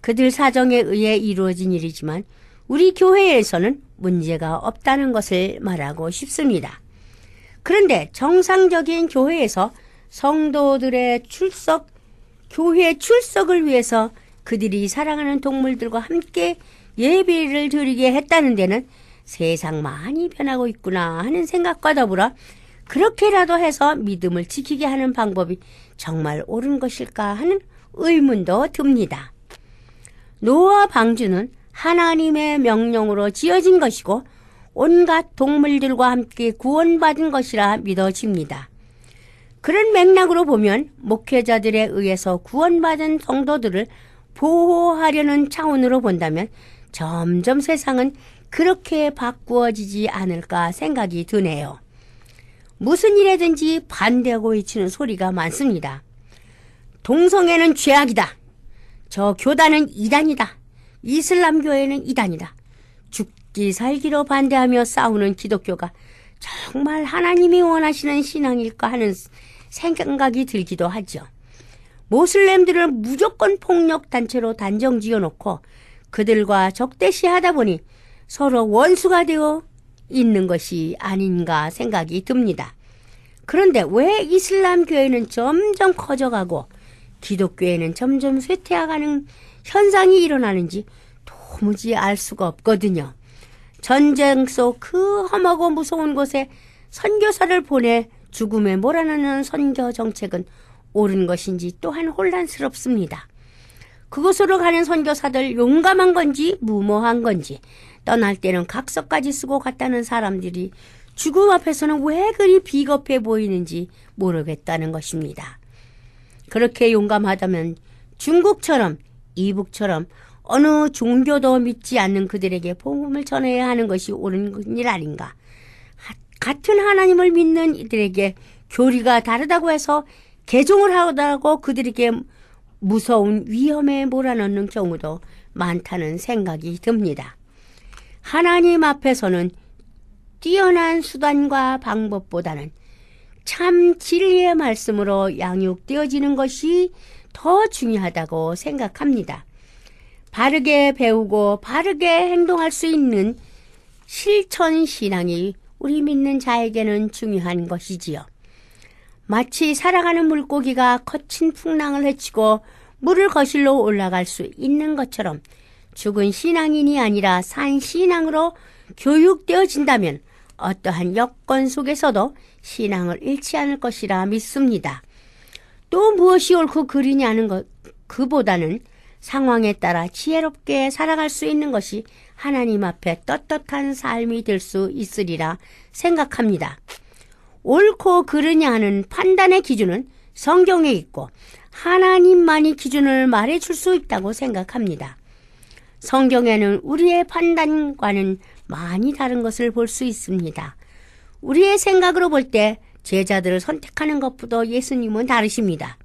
그들 사정에 의해 이루어진 일이지만 우리 교회에서는 문제가 없다는 것을 말하고 싶습니다. 그런데 정상적인 교회에서 성도들의 교회 출석을 위해서 그들이 사랑하는 동물들과 함께 예배를 드리게 했다는 데는 세상 많이 변하고 있구나 하는 생각과 더불어 그렇게라도 해서 믿음을 지키게 하는 방법이 정말 옳은 것일까 하는 의문도 듭니다. 노아 방주는 하나님의 명령으로 지어진 것이고 온갖 동물들과 함께 구원받은 것이라 믿어집니다. 그런 맥락으로 보면 목회자들에 의해서 구원받은 성도들을 보호하려는 차원으로 본다면 점점 세상은 그렇게 바꾸어지지 않을까 생각이 드네요. 무슨 일에든지 반대하고 외치는 소리가 많습니다. 동성애는 죄악이다. 저 교단은 이단이다. 이슬람교회는 이단이다. 죽기 살기로 반대하며 싸우는 기독교가 정말 하나님이 원하시는 신앙일까 하는 생각이 들기도 하죠. 모슬렘들을 무조건 폭력단체로 단정 지어놓고 그들과 적대시하다 보니 서로 원수가 되어 있는 것이 아닌가 생각이 듭니다. 그런데 왜 이슬람 교회는 점점 커져가고 기독교회는 점점 쇠퇴해가는 현상이 일어나는지 도무지 알 수가 없거든요. 전쟁 속 그 험하고 무서운 곳에 선교사를 보내 죽음에 몰아넣는 선교 정책은 옳은 것인지 또한 혼란스럽습니다. 그곳으로 가는 선교사들 용감한 건지 무모한 건지 떠날 때는 각서까지 쓰고 갔다는 사람들이 죽음 앞에서는 왜 그리 비겁해 보이는지 모르겠다는 것입니다. 그렇게 용감하다면 중국처럼 이북처럼 어느 종교도 믿지 않는 그들에게 복음을 전해야 하는 것이 옳은 일 아닌가. 같은 하나님을 믿는 이들에게 교리가 다르다고 해서 개종을 하다고 그들에게 무서운 위험에 몰아넣는 경우도 많다는 생각이 듭니다. 하나님 앞에서는 뛰어난 수단과 방법보다는 참 진리의 말씀으로 양육되어지는 것이 더 중요하다고 생각합니다. 바르게 배우고 바르게 행동할 수 있는 실천 신앙이 우리 믿는 자에게는 중요한 것이지요. 마치 살아가는 물고기가 거친 풍랑을 헤치고 물을 거슬러 올라갈 수 있는 것처럼 죽은 신앙인이 아니라 산 신앙으로 교육되어진다면 어떠한 여건 속에서도 신앙을 잃지 않을 것이라 믿습니다. 또 무엇이 옳고 그르냐는 그보다는 상황에 따라 지혜롭게 살아갈 수 있는 것이 하나님 앞에 떳떳한 삶이 될 수 있으리라 생각합니다. 옳고 그르냐 하는 판단의 기준은 성경에 있고 하나님만이 기준을 말해줄 수 있다고 생각합니다. 성경에는 우리의 판단과는 많이 다른 것을 볼 수 있습니다. 우리의 생각으로 볼 때 제자들을 선택하는 것보다 예수님은 다르십니다.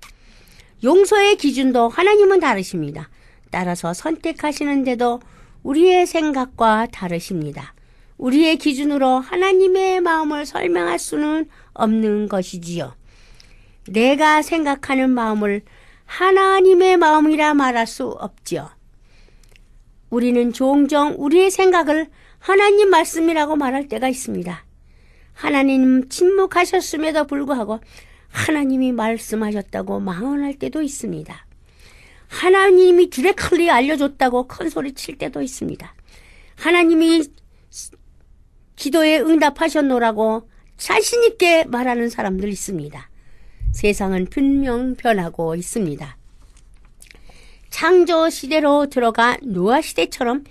용서의 기준도 하나님은 다르십니다. 따라서 선택하시는데도 우리의 생각과 다르십니다. 우리의 기준으로 하나님의 마음을 설명할 수는 없는 것이지요. 내가 생각하는 마음을 하나님의 마음이라 말할 수 없지요. 우리는 종종 우리의 생각을 하나님 말씀이라고 말할 때가 있습니다. 하나님 침묵하셨음에도 불구하고 하나님이 말씀하셨다고 망언할 때도 있습니다. 하나님이 디렉트리 알려줬다고 큰소리 칠 때도 있습니다. 하나님이 기도에 응답하셨노라고 자신 있게 말하는 사람들 있습니다. 세상은 분명 변하고 있습니다. 창조 시대로 들어가 노아 시대처럼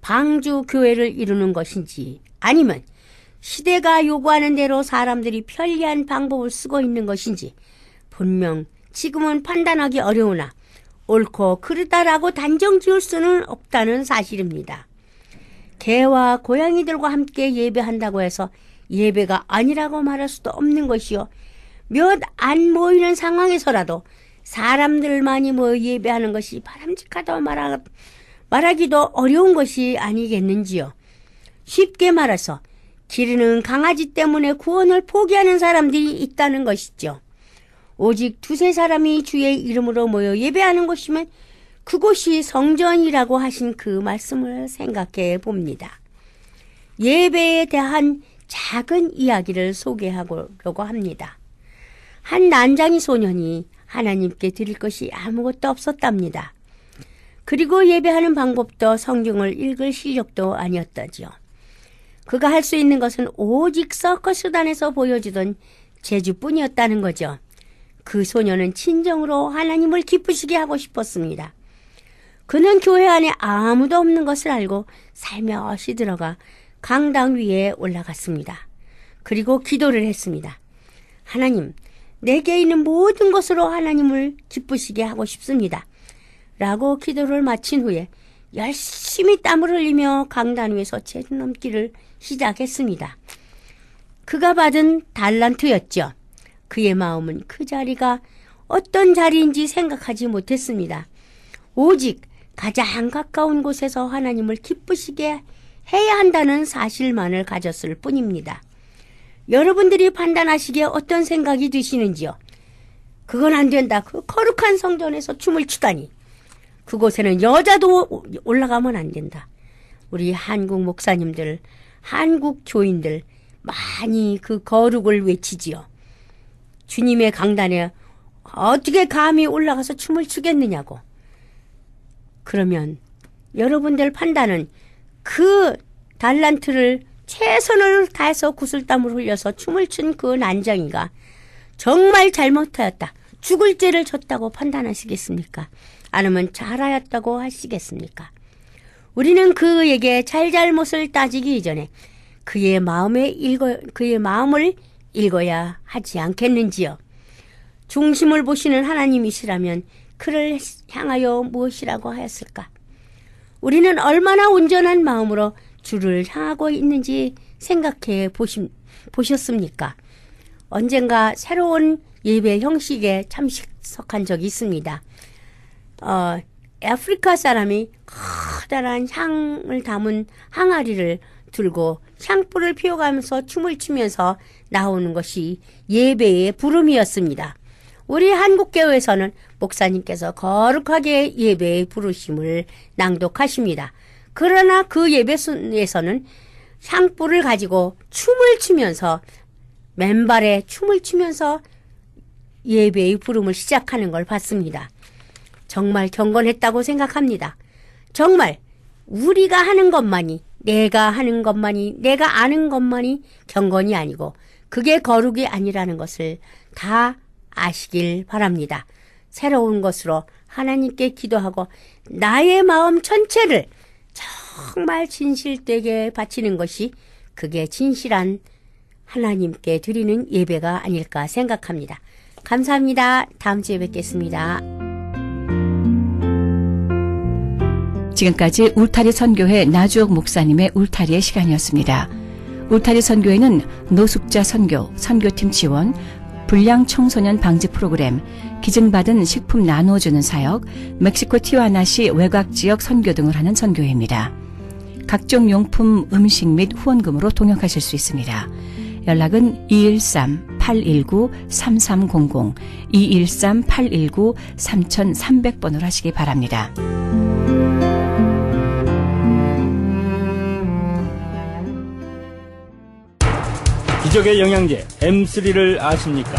방주 교회를 이루는 것인지 아니면 시대가 요구하는 대로 사람들이 편리한 방법을 쓰고 있는 것인지 분명 지금은 판단하기 어려우나 옳고 그르다라고 단정 지을 수는 없다는 사실입니다. 개와 고양이들과 함께 예배한다고 해서 예배가 아니라고 말할 수도 없는 것이요. 몇 안 모이는 상황에서라도 사람들만이 모여 예배하는 것이 바람직하다고 말하기도 어려운 것이 아니겠는지요. 쉽게 말해서 기르는 강아지 때문에 구원을 포기하는 사람들이 있다는 것이죠. 오직 두세 사람이 주의 이름으로 모여 예배하는 곳이면 그곳이 성전이라고 하신 그 말씀을 생각해 봅니다. 예배에 대한 작은 이야기를 소개하려고 합니다. 한 난장이 소년이 하나님께 드릴 것이 아무것도 없었답니다. 그리고 예배하는 방법도 성경을 읽을 실력도 아니었다지요. 그가 할 수 있는 것은 오직 서커스단에서 보여주던 재주뿐이었다는 거죠. 그 소년은 진정으로 하나님을 기쁘시게 하고 싶었습니다. 그는 교회 안에 아무도 없는 것을 알고 살며시 들어가 강당 위에 올라갔습니다. 그리고 기도를 했습니다. 하나님, 내게 있는 모든 것으로 하나님을 기쁘시게 하고 싶습니다. 라고 기도를 마친 후에 열심히 땀을 흘리며 강단 위에서 재주 넘기를 시작했습니다. 그가 받은 달란트였죠. 그의 마음은 그 자리가 어떤 자리인지 생각하지 못했습니다. 오직 가장 가까운 곳에서 하나님을 기쁘시게 해야 한다는 사실만을 가졌을 뿐입니다. 여러분들이 판단하시기에 어떤 생각이 드시는지요? 그건 안 된다. 그 거룩한 성전에서 춤을 추다니. 그곳에는 여자도 올라가면 안 된다. 우리 한국 목사님들, 한국 교인들 많이 그 거룩을 외치지요. 주님의 강단에 어떻게 감히 올라가서 춤을 추겠느냐고. 그러면 여러분들 판단은 그 달란트를 최선을 다해서 구슬땀을 흘려서 춤을 춘 그 난장이가 정말 잘못하였다, 죽을 죄를 졌다고 판단하시겠습니까? 아니면 잘하였다고 하시겠습니까? 우리는 그에게 잘잘못을 따지기 이전에 그의 마음을 읽어야 하지 않겠는지요? 중심을 보시는 하나님이시라면 그를 향하여 무엇이라고 하였을까? 우리는 얼마나 온전한 마음으로 주를 향하고 있는지 생각해 보셨습니까? 언젠가 새로운 예배 형식에 참석한 적이 있습니다. 아프리카 사람이 커다란 향을 담은 항아리를 들고 향불을 피워가면서 춤을 추면서 나오는 것이 예배의 부름이었습니다. 우리 한국교회에서는 목사님께서 거룩하게 예배의 부르심을 낭독하십니다. 그러나 그 예배에서는 향불을 가지고 춤을 추면서, 맨발에 춤을 추면서 예배의 부름을 시작하는 걸 봤습니다. 정말 경건했다고 생각합니다. 정말 우리가 하는 것만이, 내가 하는 것만이, 내가 아는 것만이 경건이 아니고 그게 거룩이 아니라는 것을 다 아시길 바랍니다. 새로운 것으로 하나님께 기도하고 나의 마음 전체를 정말 진실되게 바치는 것이, 그게 진실한 하나님께 드리는 예배가 아닐까 생각합니다. 감사합니다. 다음 주에 뵙겠습니다. 지금까지 울타리 선교회 나주옥 목사님의 울타리의 시간이었습니다. 울타리 선교회는 노숙자 선교, 선교팀 지원, 불량 청소년 방지 프로그램, 기증받은 식품 나누어주는 사역, 멕시코 티와나시 외곽지역 선교 등을 하는 선교회입니다. 각종 용품, 음식 및 후원금으로 동역하실 수 있습니다. 연락은 213-819-3300, 213-819-3300번으로 하시기 바랍니다. 기적의 영양제 M3를 아십니까?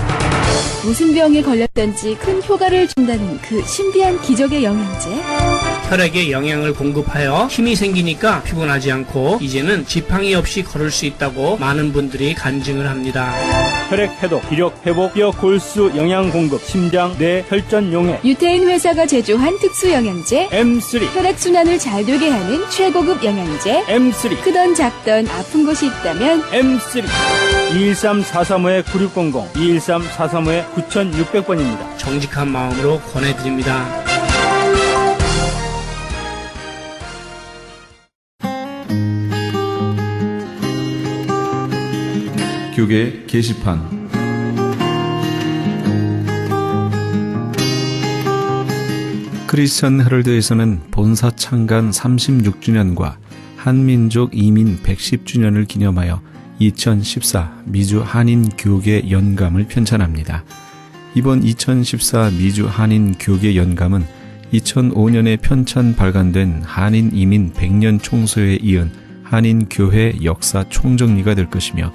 무슨 병에 걸렸던지 큰 효과를 준다는 그 신비한 기적의 영양제. 혈액에 영양을 공급하여 힘이 생기니까 피곤하지 않고 이제는 지팡이 없이 걸을 수 있다고 많은 분들이 간증을 합니다. 혈액 해독, 기력 회복, 뼈 골수 영양 공급, 심장, 뇌, 혈전 용해. 유태인 회사가 제조한 특수 영양제 M3. 혈액순환을 잘 되게 하는 최고급 영양제. M3. 크던 작던 아픈 곳이 있다면 M3. 213-435-9600, 213-435-9600번입니다. 정직한 마음으로 권해드립니다. 교계 게시판. 크리스천 헤럴드에서는 본사 창간 36주년과 한민족 이민 110주년을 기념하여 2014 미주 한인 교계 연감을 편찬합니다. 이번 2014 미주 한인 교계 연감은 2005년에 편찬 발간된 한인 이민 100년 총소에 이은 한인교회 역사 총정리가 될 것이며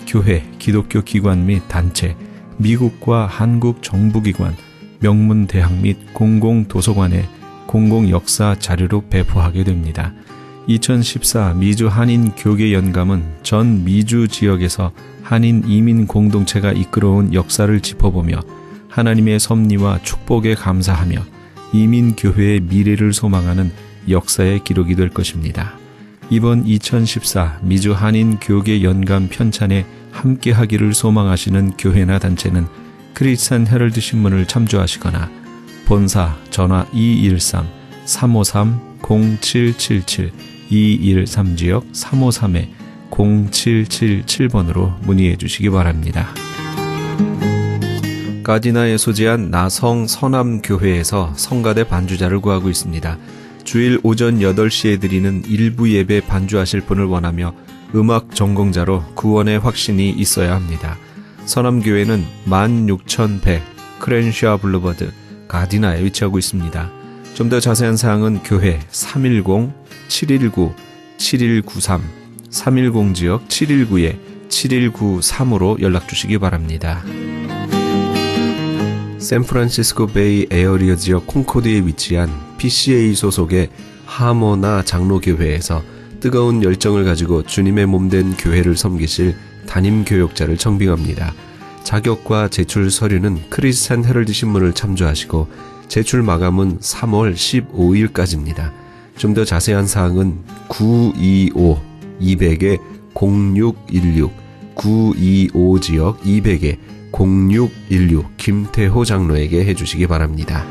교회, 기독교 기관 및 단체, 미국과 한국 정부기관, 명문대학 및 공공도서관에 공공역사 자료로 배포하게 됩니다. 2014 미주 한인교계연감은 전 미주 지역에서 한인 이민 공동체가 이끌어온 역사를 짚어보며 하나님의 섭리와 축복에 감사하며 이민교회의 미래를 소망하는 역사의 기록이 될 것입니다. 이번 2014 미주 한인교계연감 편찬에 함께하기를 소망하시는 교회나 단체는 크리스찬 헤럴드 신문을 참조하시거나 본사 전화 213-353-0777 213지역 353-0777번으로 문의해 주시기 바랍니다. 가디나에 소재한 나성 서남교회에서 성가대 반주자를 구하고 있습니다. 주일 오전 8시에 드리는 일부 예배 반주하실 분을 원하며 음악 전공자로 구원의 확신이 있어야 합니다. 서남교회는 16,100 크렌샤 블루버드 가디나에 위치하고 있습니다. 좀 더 자세한 사항은 교회 310-719-7193 310지역 719-7193으로 연락주시기 바랍니다. 샌프란시스코 베이 에어리어 지역 콩코드에 위치한 PCA 소속의 하모나 장로교회에서 뜨거운 열정을 가지고 주님의 몸된 교회를 섬기실 담임교역자를 청빙합니다. 자격과 제출 서류는 크리스찬 헤럴드 신문을 참조하시고 제출 마감은 3월 15일까지입니다. 좀 더 자세한 사항은 925-200-0616 925지역 200-0616 김태호 장로에게 해주시기 바랍니다.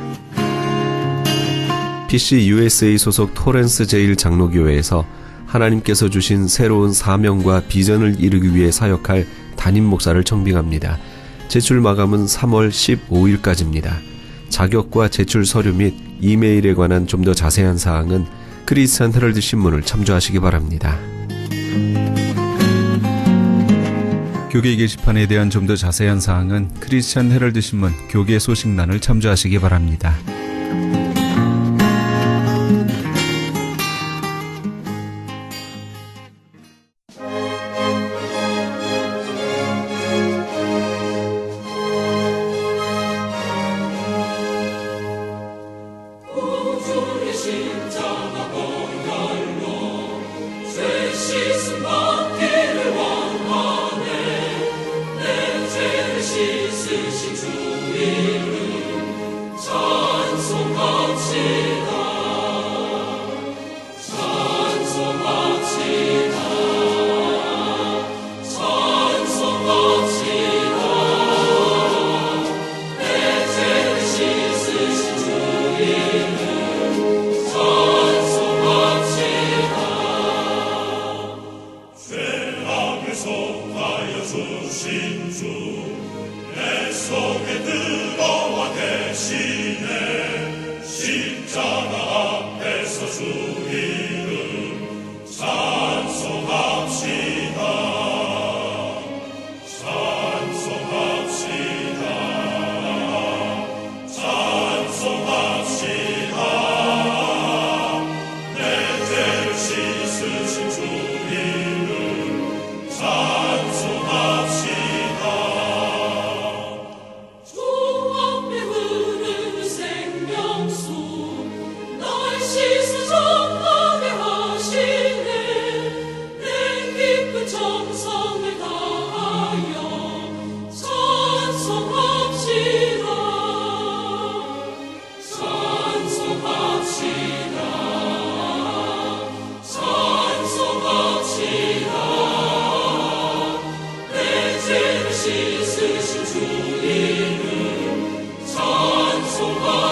PC USA 소속 토렌스 제일 장로교회에서 하나님께서 주신 새로운 사명과 비전을 이루기 위해 사역할 담임 목사를 청빙합니다. 제출 마감은 3월 15일까지입니다. 자격과 제출 서류 및 이메일에 관한 좀 더 자세한 사항은 크리스찬 헤럴드 신문을 참조하시기 바랍니다. 교계 게시판에 대한 좀 더 자세한 사항은 크리스찬 헤럴드 신문 교계 소식란을 참조하시기 바랍니다. 씻으신 주 이름 찬송하